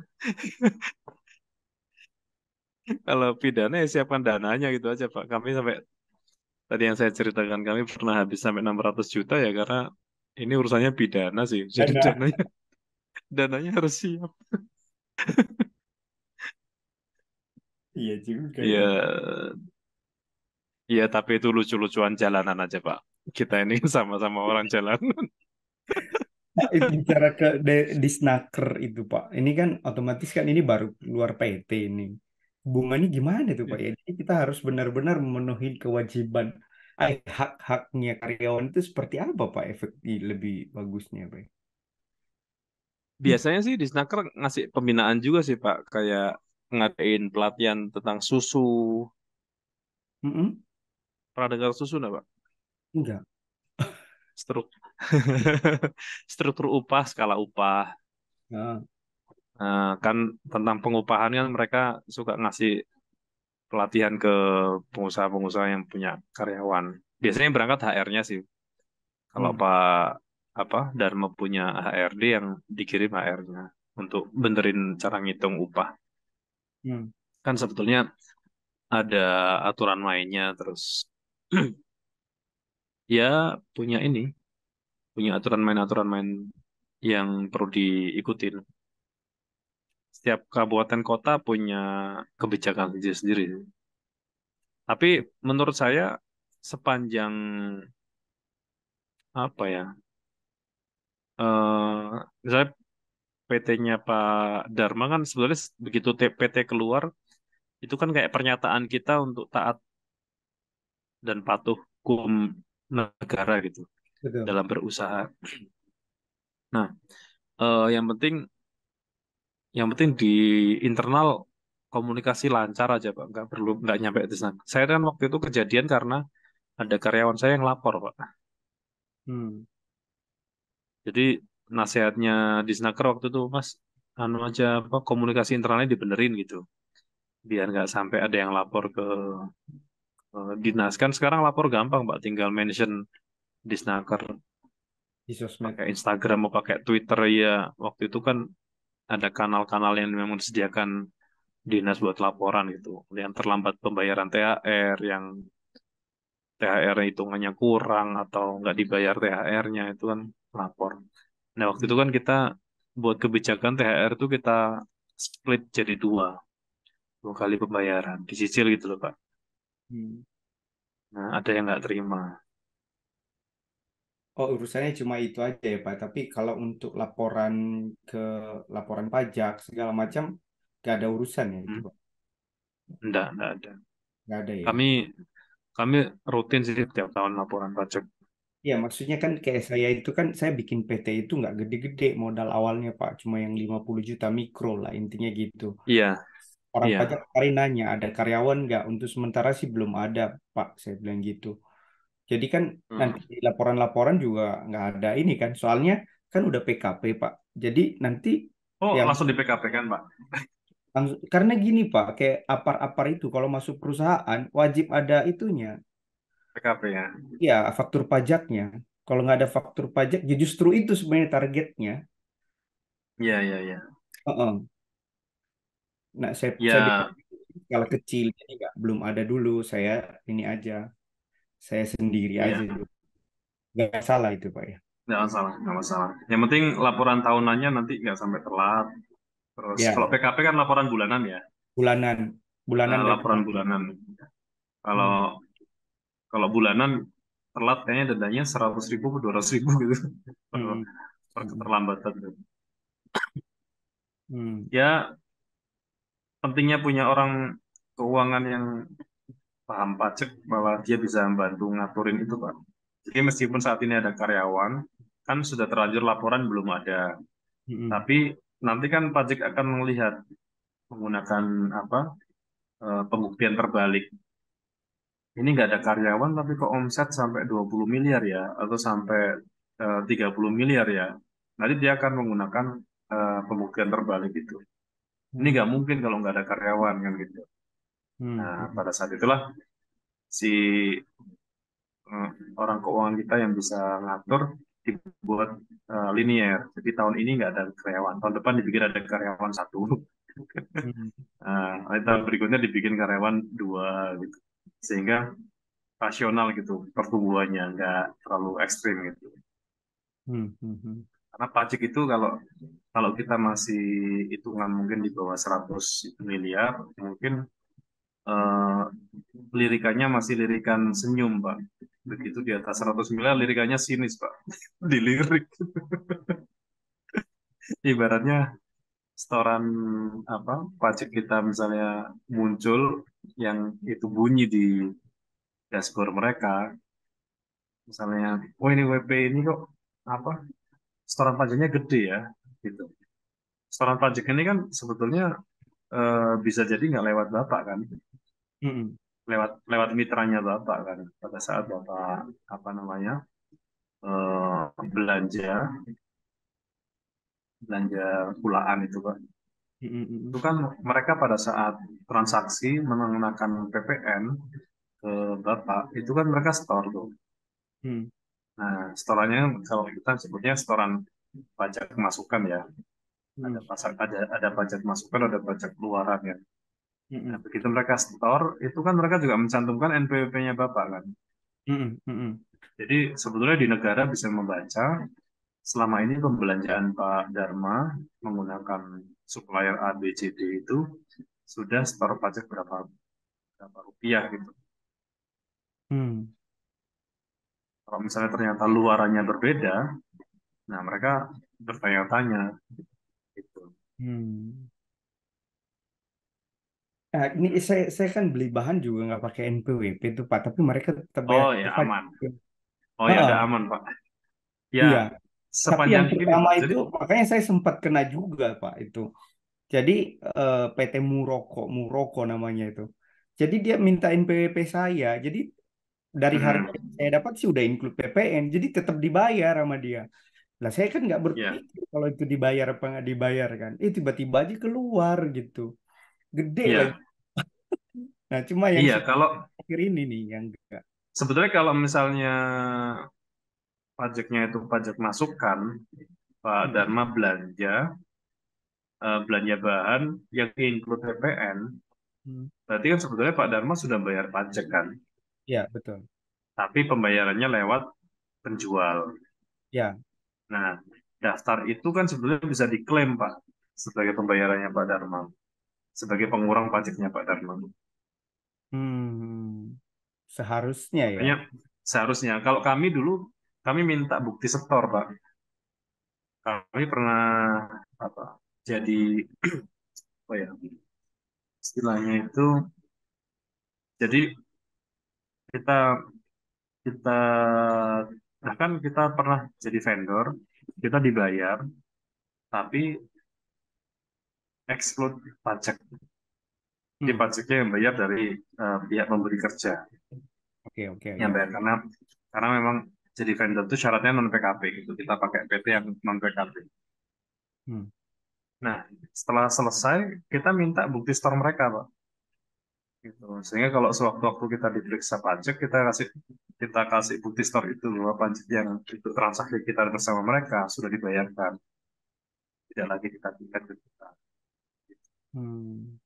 kalau pidana ya siapkan dananya gitu aja Pak. Kami sampai tadi yang saya ceritakan kami pernah habis sampai 600 juta ya karena ini urusannya pidana sih. Jadi Dana. dananya harus siap. Iya juga ya. Ya, ya tapi itu lucu-lucuan jalanan aja Pak. Kita ini sama-sama orang jalanan. Pak, itu bicara ke Disnaker itu Pak. Ini kan otomatis kan ini baru keluar PT ini. Hubungannya gimana tuh Pak ya? Jadi kita harus benar-benar memenuhi kewajiban hak-haknya karyawan itu seperti apa Pak efek lebih bagusnya Pak? Biasanya sih di Snaker ngasih pembinaan juga sih Pak. Kayak ngadain pelatihan tentang susu. Mm-mm. Pernah dengar susu nggak Pak? Enggak. Struk struktur upah, skala upah. Ah, Kan tentang pengupahan kan mereka suka ngasih pelatihan ke pengusaha-pengusaha yang punya karyawan. Biasanya yang berangkat HR-nya sih. Kalau hmm, Pak Dharma punya HRD yang dikirim HR-nya untuk benerin cara ngitung upah. hmm, Kan sebetulnya ada aturan mainnya terus ya punya ini, punya aturan main yang perlu diikutin. Setiap kabupaten kota punya kebijakan sendiri. Tapi menurut saya sepanjang apa ya, misalnya PT-nya Pak Dharma kan sebenarnya begitu PT keluar itu kan kayak pernyataan kita untuk taat dan patuh hukum negara gitu betul. dalam berusaha. Nah, yang penting di internal komunikasi lancar aja Pak, nggak perlu nggak nyampe di sana. Saya kan waktu itu kejadian karena ada karyawan saya yang lapor Pak. Hmm, Jadi nasihatnya di Snaker waktu itu Mas, aja apa komunikasi internalnya dibenerin gitu, biar nggak sampai ada yang lapor ke dinas. Kan sekarang lapor gampang Pak, tinggal mention di Snaker di sosmed. pakai Instagram mau pakai Twitter ya. Waktu itu kan ada kanal-kanal yang memang disediakan dinas buat laporan gitu. Yang terlambat pembayaran THR, yang THR hitungannya kurang atau nggak dibayar THR-nya itu kan lapor. Nah waktu itu Hmm, kan kita buat kebijakan THR itu kita split jadi dua kali pembayaran, dicicil gitu loh Pak. hmm. Nah ada yang nggak terima. Oh, urusannya cuma itu aja ya Pak. Tapi kalau untuk ke laporan pajak segala macam, gak ada urusan ya itu Hmm? Pak. Enggak ada. Gak ada ya. Kami kami rutin sih tiap tahun laporan pajak. Ya, maksudnya kan kayak saya itu kan saya bikin PT itu nggak gede-gede modal awalnya Pak, cuma yang 50 juta mikro lah intinya gitu. Iya, Orang iya. pajak kemarin nanya ada karyawan nggak? Untuk sementara sih belum ada Pak, saya bilang gitu. Jadi kan nanti Hmm. di laporan-laporan juga nggak ada ini kan, soalnya kan udah PKP Pak. Jadi nanti Oh yang langsung di PKP kan Pak? karena gini Pak, kayak apar-apar itu kalau masuk perusahaan wajib ada itunya, PKP ya. ya faktur pajaknya. Kalau nggak ada faktur pajak, ya justru itu sebenarnya targetnya. Iya, iya, iya. Heeh. Nah, saya bikin Ya, skala kecil, jadi nggak belum ada dulu. Saya ini aja, saya sendiri aja iya. dulu. Nggak salah itu Pak ya. Nggak masalah, nggak masalah. Yang penting laporan tahunannya nanti nggak sampai telat. Terus kalau Ya, PKP kan laporan bulanan ya, bulanan, bulanan dan laporan bulanan. Kalau hmm, kalau bulanan telat kayaknya dendanya 100.000 ke 200.000 gitu per, hmm, per hmm, keterlambatan. hmm, Ya pentingnya punya orang keuangan yang paham pajak bahwa dia bisa membantu ngaturin itu Pak. Jadi meskipun saat ini ada karyawan, kan sudah terlanjur laporan belum ada. hmm, Tapi nanti kan pajak akan melihat menggunakan apa pembuktian terbalik. Ini nggak ada karyawan tapi kok omset sampai 20 miliar ya atau sampai 30 miliar ya. Nanti dia akan menggunakan pembuktian terbalik itu. Ini hmm, nggak mungkin kalau nggak ada karyawan kan gitu. hmm, Nah, hmm, pada saat itulah si eh, orang keuangan kita yang bisa ngatur dibuat linier. Jadi tahun ini nggak ada karyawan, tahun depan dibikin ada karyawan satu. hmm, Nanti tahun berikutnya dibikin karyawan dua gitu. Sehingga rasional gitu pertumbuhannya, nggak terlalu ekstrim gitu. hmm, hmm, hmm, Karena pajak itu kalau kalau kita masih hitungan mungkin di bawah 100 miliar, mungkin eh, lirikannya masih lirikan senyum, Pak. Begitu di atas 100 miliar, lirikannya sinis, Pak. Dilirik. Ibaratnya setoran apa pajak kita misalnya muncul yang itu bunyi di dashboard mereka, misalnya, oh ini WP ini kok apa setoran pajaknya gede ya, gitu. Setoran pajak ini kan sebetulnya bisa jadi nggak lewat Bapak kan, hmm, lewat lewat mitranya Bapak kan, pada saat Bapak apa namanya belanja belanja pulaan itu Pak. hmm, hmm, Itu hmm, kan mereka pada saat transaksi menggunakan PPN ke Bapak, itu kan mereka store tuh. hmm, Nah, setorannya kalau kita sebutnya setoran pajak masukan ya. hmm, Ada pajak masukan, ada pajak keluaran ya. Nah, hmm, begitu mereka store, itu kan mereka juga mencantumkan NPWP-nya Bapak kan. hmm, hmm, Jadi sebetulnya di negara bisa membaca selama ini pembelanjaan Pak Dharma menggunakan supplier A, B, C, D itu sudah store pajak berapa berapa rupiah gitu. hmm, Kalau misalnya ternyata luarannya berbeda, nah mereka bertanya-tanya gitu. hmm. Nah, ini saya kan beli bahan juga nggak pakai NPWP tuh Pak, tapi mereka tetap bayar Oh ya pajak. aman. Oh ya ada Ah, aman Pak. Ya iya. Tapi yang sepanjang gini pertama Pak. itu Jadi makanya saya sempat kena juga Pak itu. Jadi PT Muroko namanya itu. Jadi dia minta NPWP saya. Jadi dari harga mm, yang saya dapat sih udah include PPN. Jadi tetap dibayar sama dia. Lah saya kan nggak ya berpikir kalau itu dibayar apa nggak dibayar kan. Tiba-tiba aja keluar gitu. Gede lagi. iya Nah cuma yang iya kalau akhir ini nih yang enggak. sebetulnya kalau misalnya pajaknya itu pajak masukan, Pak Mm-mm. Dharma belanja bahan yang include PPN, Hmm. berarti kan sebetulnya Pak Dharma sudah bayar pajak kan, Ya betul. tapi pembayarannya lewat penjual. Ya. Nah, daftar itu kan sebetulnya bisa diklaim Pak sebagai pembayarannya Pak Dharma, sebagai pengurang pajaknya Pak Dharma. Hmm. Seharusnya ya. Makanya seharusnya kalau kami dulu kami minta bukti setor Pak. Kami pernah apa? Jadi apa ya istilahnya itu? Jadi kita kita bahkan kita pernah jadi vendor, kita dibayar, tapi exclude pajak. Jadi Hmm. pajaknya yang bayar dari pihak pemberi kerja Oke oke yang ya. bayar karena memang jadi vendor itu syaratnya non PKP gitu. Kita pakai PT yang non PKP. Hmm. Nah, setelah selesai kita minta bukti store mereka, Pak. Gitu. Sehingga kalau sewaktu-waktu kita diperiksa pajak, kita kasih bukti store itu bahwa pajak yang itu transaksi kita bersama mereka sudah dibayarkan, tidak lagi dikasihkan ke kita. Hmm.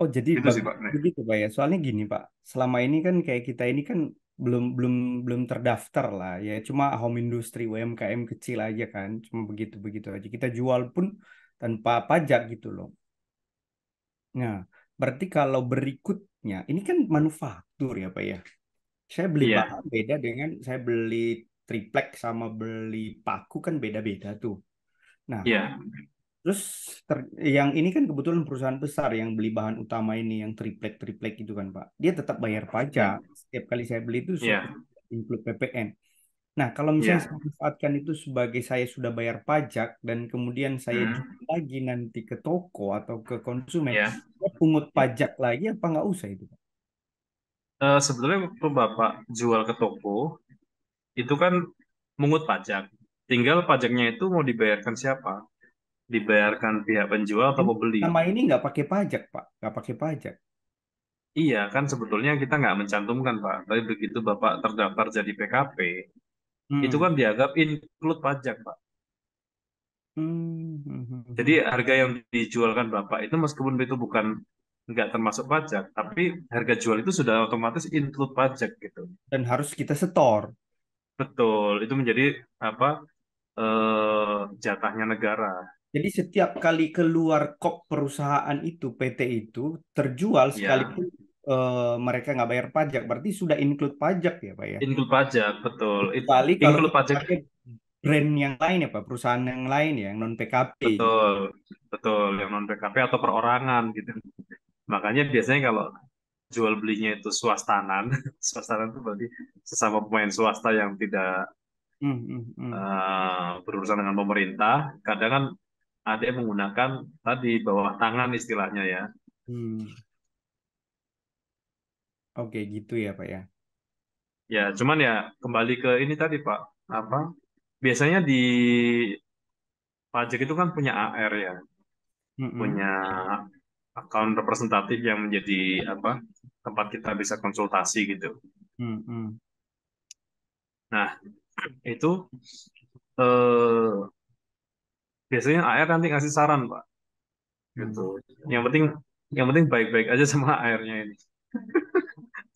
Oh, jadi Itu sih bagus Pak. Nih. begitu Pak ya. Soalnya gini Pak, selama ini kan kayak kita ini kan belum belum belum terdaftar lah ya, cuma home industry UMKM kecil aja kan, cuma begitu begitu aja kita jual pun tanpa pajak gitu loh. Nah, berarti kalau berikutnya ini kan manufaktur ya Pak ya. Saya beli Iya, bahan beda dengan saya beli triplek sama beli paku kan beda-beda tuh. Nah, iya, terus yang ini kan kebetulan perusahaan besar yang beli bahan utama ini yang triplek-triplek itu kan Pak. Dia tetap bayar pajak. iya, Setiap kali saya beli itu iya, include PPN. Nah, kalau misalnya iya, saya manfaatkan itu sebagai saya sudah bayar pajak dan kemudian saya jual hmm, lagi nanti ke toko atau ke konsumen, iya. saya pungut pajak lagi apa nggak usah itu Pak? Sebetulnya waktu Bapak jual ke toko, itu kan mungut pajak. Tinggal pajaknya itu mau dibayarkan siapa? Dibayarkan pihak penjual atau Ini pembeli? sama ini nggak pakai pajak Pak, nggak pakai pajak. Iya, kan sebetulnya kita nggak mencantumkan, Pak. Tapi begitu Bapak terdaftar jadi PKP, itu Hmm. kan dianggap include pajak, Pak. Hmm, hmm, Jadi hmm. harga yang dijualkan Bapak itu meskipun itu bukan nggak termasuk pajak, tapi harga jual itu sudah otomatis include pajak gitu. Dan harus kita setor. Betul, itu menjadi apa jatahnya negara. Jadi setiap kali keluar kop perusahaan itu, PT itu terjual Ya, sekalipun mereka nggak bayar pajak, berarti sudah include pajak ya Pak ya. include pajak, betul. Kecuali kalau Include kita pajak, pakai brand yang lain ya Pak, perusahaan yang lain ya, yang non PKP gitu. betul, betul, yang non PKP atau perorangan gitu. Makanya biasanya kalau jual belinya itu swastanan, swastanan itu berarti sesama pemain swasta yang tidak Hmm, hmm, hmm. berurusan dengan pemerintah, kadang kan ada yang menggunakan tadi bawah tangan istilahnya ya. Hmm. Oke gitu ya Pak ya. Ya, cuman ya kembali ke ini tadi Pak, apa? Biasanya di pajak itu kan punya AR ya, Hmm, hmm, punya account representatif yang menjadi apa? Tempat kita bisa konsultasi gitu. hmm, hmm, Nah, itu eh, biasanya AR nanti ngasih saran Pak, gitu. hmm, Yang penting yang penting baik-baik aja sama AR-nya ini.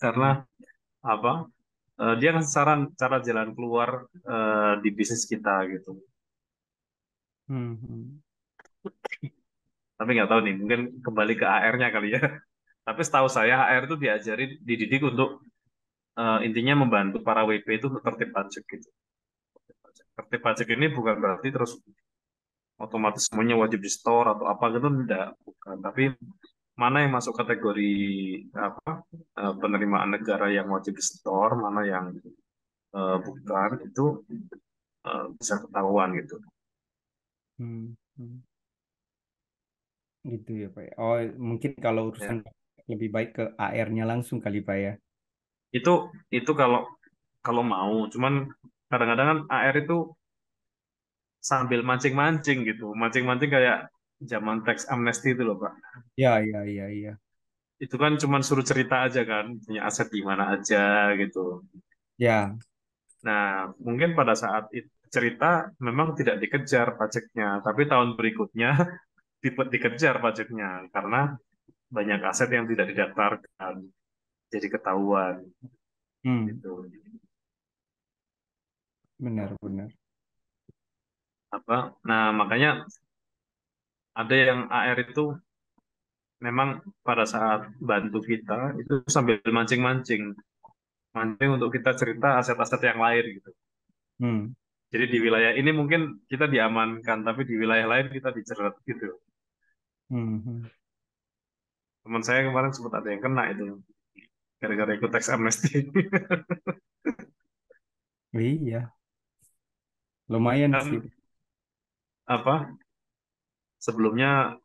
Karena hmm, apa? Dia ngasih saran cara jalan keluar di bisnis kita gitu. hmm, hmm. Tapi nggak tahu nih, mungkin kembali ke AR-nya kali ya. Tapi setahu saya AR itu diajari, dididik untuk intinya membantu para WP itu untuk tertib pajak gitu. Tertib pajak ini bukan berarti terus otomatis semuanya wajib di store atau apa gitu, enggak, bukan. Tapi mana yang masuk kategori apa penerimaan negara yang wajib di store, mana yang bukan itu bisa ketahuan gitu. Hmm, hmm. Gitu ya Pak ya. Oh mungkin kalau urusan Ya. lebih baik ke AR-nya langsung kali Pak ya. Itu itu kalau kalau mau, cuman kadang-kadang kan AR itu sambil mancing-mancing gitu, mancing-mancing kayak zaman tax amnesty itu loh Pak. Ya, ya, ya, ya. Itu kan cuman suruh cerita aja kan, punya aset di mana aja gitu. Ya, Nah, mungkin pada saat itu cerita memang tidak dikejar pajaknya, tapi tahun berikutnya dikejar pajaknya karena banyak aset yang tidak didaftarkan, jadi ketahuan hmm, gitu. benar-benar. Apa? Nah, makanya ada yang AR itu memang pada saat bantu kita itu sambil mancing-mancing, mancing untuk kita cerita aset-aset yang lain gitu. Hmm, Jadi di wilayah ini mungkin kita diamankan, tapi di wilayah lain kita dicerat gitu. hmm, hmm. Teman saya kemarin sempat ada yang kena itu gara-gara ikut tax amnesty. Iya, lumayan sih. Kan apa sebelumnya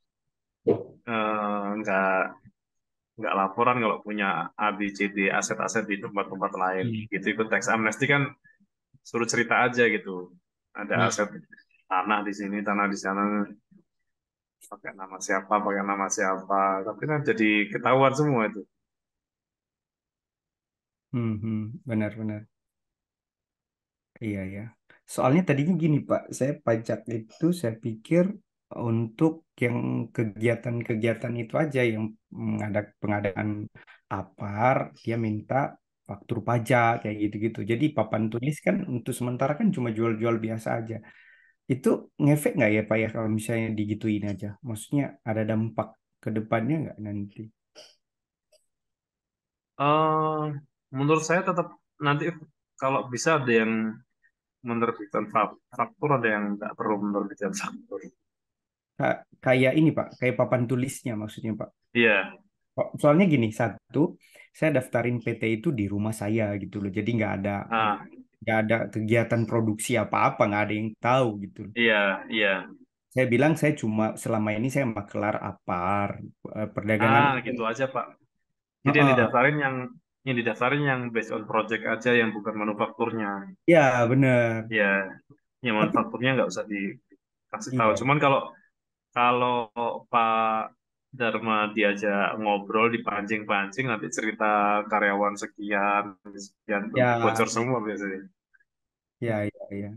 nggak laporan kalau punya A B C D aset-aset di tempat-tempat lain Hmm. gitu, ikut tax amnesty kan suruh cerita aja gitu, ada Iya. aset tanah di sini tanah di sana, pakai nama siapa, tapi kan jadi ketahuan semua itu. Hmm, benar-benar. Iya, ya. Soalnya tadinya gini, Pak. Saya pajak itu saya pikir untuk yang kegiatan-kegiatan itu aja yang pengadaan APAR, dia minta faktur pajak kayak gitu-gitu. Jadi papan tulis kan untuk sementara kan cuma jual-jual biasa aja. Itu ngefek nggak ya Pak ya kalau misalnya digituin aja? Maksudnya ada dampak ke depannya nggak nanti? Eh, menurut saya tetap nanti kalau bisa ada yang menerbitkan faktur, ada yang nggak perlu menerbitkan faktur. Kayak ini Pak, kayak papan tulisnya maksudnya Pak. Iya, Soalnya gini, satu, saya daftarin PT itu di rumah saya gitu loh. Jadi ah, nggak ada kegiatan produksi apa-apa, nggak ada yang tahu gitu loh. iya, iya. Saya bilang saya cuma selama ini saya makelar apar, perdagangan umum. Gitu aja Pak. Jadi Heeh. yang didaftarin yang based on project aja, yang bukan manufakturnya. Ya bener. Ya, yang Tapi manufakturnya nggak usah dikasih tahu. iya, Cuman kalau kalau Pak Dharma diajak ngobrol dipancing-pancing nanti cerita karyawan sekian sekian tuh ya, bocor semua biasanya. ya.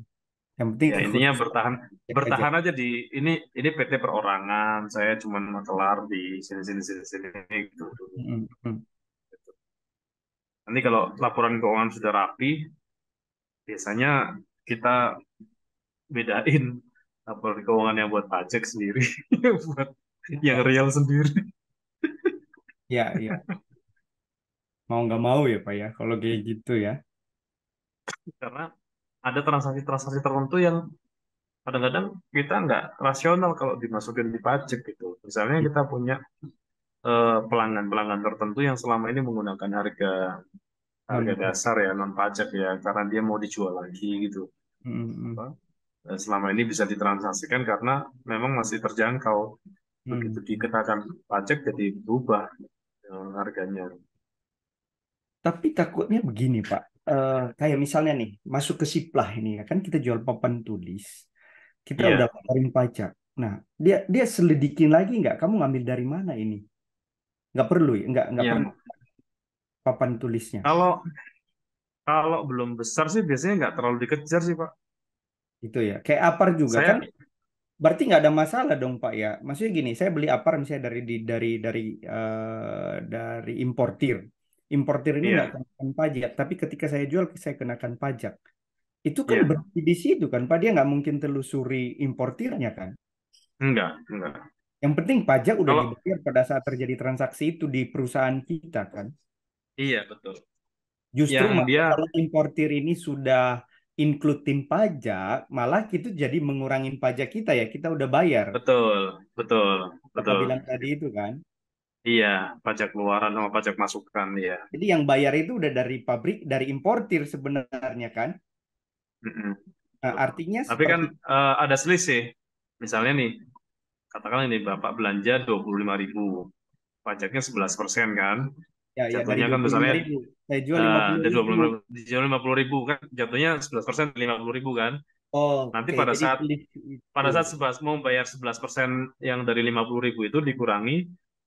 Yang penting Ya intinya khusus bertahan cek aja. bertahan aja di ini PT perorangan. Saya cuma makelar di sini sini sini sini gitu dulu. Mm, mm. Nanti kalau laporan keuangan sudah rapi, biasanya kita bedain laporan keuangan yang buat pajak sendiri, buat yang Ya, real sendiri. ya. Mau nggak mau ya Pak ya, kalau kayak gitu ya. Karena ada transaksi-transaksi tertentu yang kadang-kadang kita nggak rasional kalau dimasukin di pajak gitu. Misalnya kita punya pelanggan-pelanggan tertentu yang selama ini menggunakan harga Non harga pajak. dasar ya non pajak ya karena dia mau dijual lagi gitu. Mm, Apa, mm, selama ini bisa ditransaksikan karena memang masih terjangkau. Begitu mm. dikenakan pajak jadi berubah harganya. Tapi takutnya begini, Pak. Kayak misalnya nih, masuk ke Siplah ini ya kan kita jual papan tulis, kita udah Iya, keluarin pajak. Nah, dia dia selidikin lagi nggak? Kamu ngambil dari mana ini? Nggak perlu ya, nggak perlu yang papan tulisnya. kalau kalau belum besar sih biasanya nggak terlalu dikejar sih Pak. Itu ya. Kayak apar juga kan? Saya Berarti nggak ada masalah dong, Pak ya. Maksudnya gini, saya beli apar misalnya dari importir. Importir ini nggak iya, kenakan pajak, tapi ketika saya jual saya kenakan pajak. Itu kan iya, berarti di situ kan, Pak. Dia nggak mungkin telusuri importirnya kan. enggak. Yang penting pajak udah Kalau dibayar pada saat terjadi transaksi itu di perusahaan kita kan. iya betul. Justru Yang malah dia kalau importir ini sudah includein pajak, malah itu jadi mengurangin pajak kita ya. Kita udah bayar. betul, betul, Kakak betul. bilang tadi itu kan. Iya, pajak keluaran sama pajak masukan ya. Jadi yang bayar itu udah dari pabrik, dari importir sebenarnya kan. Mm-mm. Nah, Betul. artinya Tapi kan seperti ada selisih. Misalnya nih, katakanlah ini Bapak belanja 25.000, pajaknya 11% kan. ya dari Jatuhnya dua kan puluh lima misalnya ribu. Saya jual lima puluh dari ribu. 25 dijual 50.000 kan, jatuhnya 11% 50.000 kan. Nanti Oke, jadi selisih itu. pada saat 11 mau bayar 11% yang dari 50.000 itu dikurangi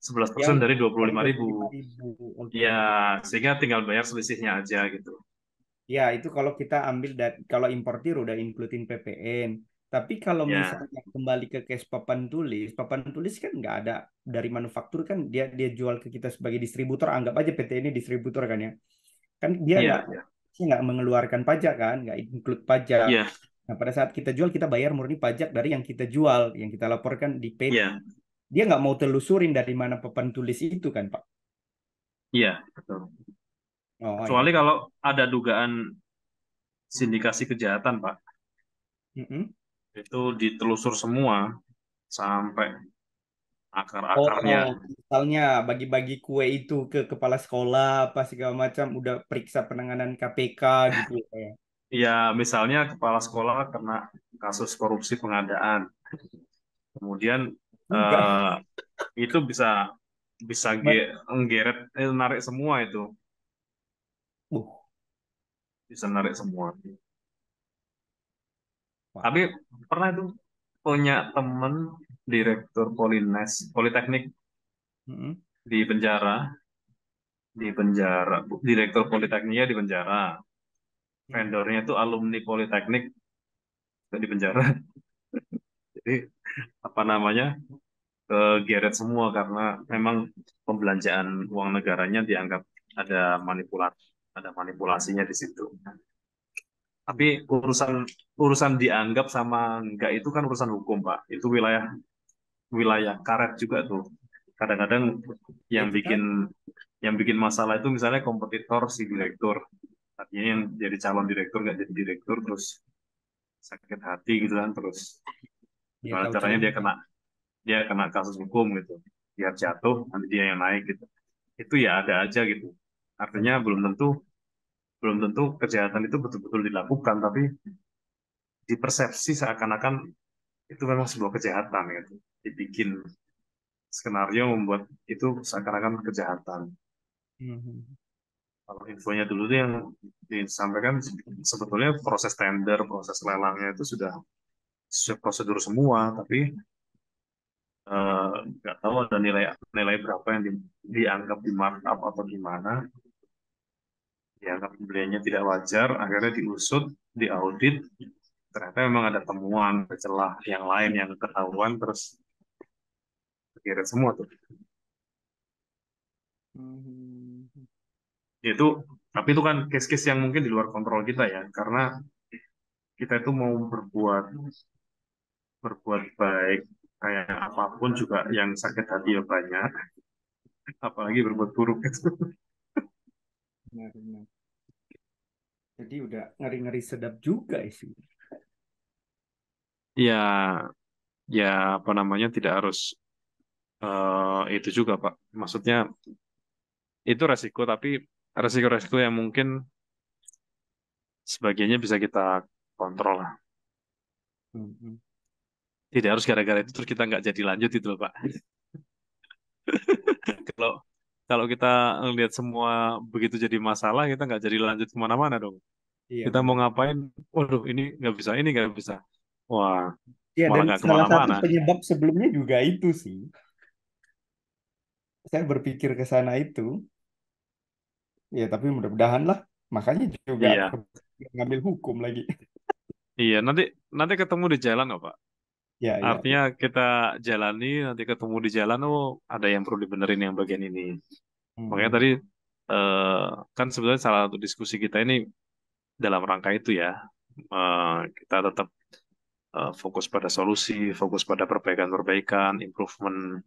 11% Yang dari dua puluh dari lima dua puluh ribu. lima ribu. Oke, Ya, oke. sehingga tinggal bayar selisihnya aja gitu. Ya, itu kalau kita ambil kalau importir udah includein PPN. Tapi kalau Ya, misalnya kembali ke case papan tulis kan nggak ada dari manufaktur kan dia dia jual ke kita sebagai distributor. Anggap aja PT ini distributor kan ya. Kan iya, iya. dia nggak mengeluarkan pajak kan, nggak include pajak. Iya, Nah, pada saat kita jual kita bayar murni pajak dari yang kita jual, yang kita laporkan di PT. iya, Dia nggak mau telusurin dari mana papan tulis itu kan, Pak. iya, betul. Oh Kecuali ya. kalau ada dugaan sindikasi kejahatan, Pak. Mm-mm. Itu ditelusur semua sampai akar-akarnya. Oh, misalnya bagi-bagi kue itu ke kepala sekolah apa segala macam udah periksa penanganan KPK gitu ya. Ya, misalnya kepala sekolah kena kasus korupsi pengadaan. Kemudian Enggak. eh, itu bisa bisa nggeret, narik semua itu. Uh, Bisa narik semua. Tapi wah. pernah itu punya temen direktur Politeknik Mm-mm. di penjara, direktur Politekniknya di penjara, Mm. vendornya itu alumni Politeknik juga di penjara. Jadi apa namanya geret semua karena memang pembelanjaan uang negaranya dianggap ada manipulasi. ada manipulasinya di situ. Tapi urusan urusan dianggap sama enggak itu kan urusan hukum, Pak. Itu wilayah wilayah karet juga tuh. Kadang-kadang Ya yang itu bikin tadi. yang bikin masalah itu misalnya kompetitor si direktur. Artinya yang jadi calon direktur nggak jadi direktur terus sakit hati gitu kan terus Dia gimana tahu caranya celah. dia kena kasus hukum gitu. Biar jatuh nanti dia yang naik gitu. Itu ya ada aja gitu. Artinya belum tentu kejahatan itu betul-betul dilakukan tapi dipersepsi seakan-akan itu memang sebuah kejahatan gitu. Dibikin skenario membuat itu seakan-akan kejahatan. Mhm. Kalau infonya dulu tuh yang disampaikan sebetulnya proses tender, proses lelangnya itu sudah sesuai prosedur semua, tapi nggak tahu ada nilai nilai berapa yang dianggap di markup atau gimana, dianggap pembeliannya tidak wajar, akhirnya diusut, diaudit, ternyata memang ada temuan, ada celah yang lain yang ketahuan, terus akhirnya semua tuh. Mhm. Itu, tapi itu kan case-case yang mungkin di luar kontrol kita ya, karena kita itu mau berbuat berbuat baik kayak apapun juga yang sakit hati ya banyak, apalagi berbuat buruk itu. Benar, benar. Jadi udah ngeri-ngeri sedap juga sih. Ya, ya apa namanya tidak harus itu juga Pak. Maksudnya itu resiko, tapi resiko-resiko yang mungkin sebagiannya bisa kita kontrol lah. Mhm. Tidak harus gara-gara itu terus kita nggak jadi lanjut itu loh Pak. Kalau kalau kita lihat semua begitu jadi masalah, kita nggak jadi lanjut kemana-mana dong. Iya Kita mau benar. ngapain? Waduh, ini nggak bisa. Wah, Ya malah dan nggak salah satu kemana-mana. penyebab sebelumnya juga itu sih. Saya berpikir ke sana itu. Ya tapi mudah-mudahan lah. Makanya juga Iya, ngambil hukum lagi. iya. Nanti nanti ketemu di jalan kok Pak. Ya, ya, Artinya ya. kita jalani, nanti ketemu di jalan, oh ada yang perlu dibenerin yang bagian ini. Makanya Mhm. tadi eh, kan sebenarnya salah satu diskusi kita ini dalam rangka itu ya, kita tetap fokus pada solusi, fokus pada perbaikan-perbaikan, improvement.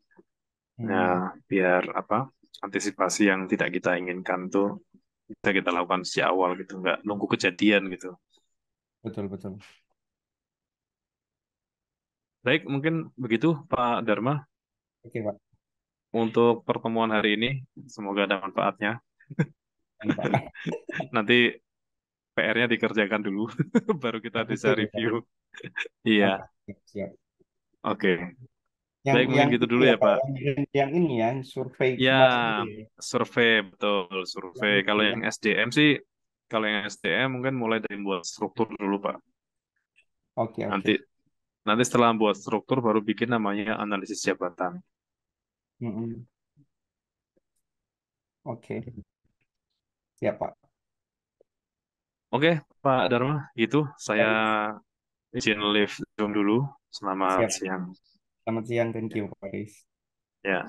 Nah, Hmm. biar apa? Antisipasi yang tidak kita inginkan tuh bisa kita lakukan sejak awal gitu, nggak nunggu kejadian gitu. Betul, betul. Baik, mungkin begitu Pak Dharma Oke, Pak. untuk pertemuan hari ini. Semoga ada manfaatnya. Dan, Pak. Nanti PR-nya dikerjakan dulu, baru kita bisa Betul ya, Pak. review. Iya, Oke, siap. oke. Yang Baik, mungkin yang gitu itu dulu ya, ya, Pak. Pak. Yang ini ya, survei Ya, kemarin itu ya. survei, betul, Yang survei. itu Kalau ya. yang SDM sih, kalau yang SDM mungkin mulai dari buat struktur dulu, Pak. Oke, Nanti, oke. nanti setelah buat struktur, baru bikin namanya analisis jabatan. Mm-mm. Oke. Siap, Pak. Oke, Pak Dharma, gitu. Saya Baik. izin live Zoom dulu. Selamat Siap. siang. Selamat siang. Thank you, Pak Riz. Ya.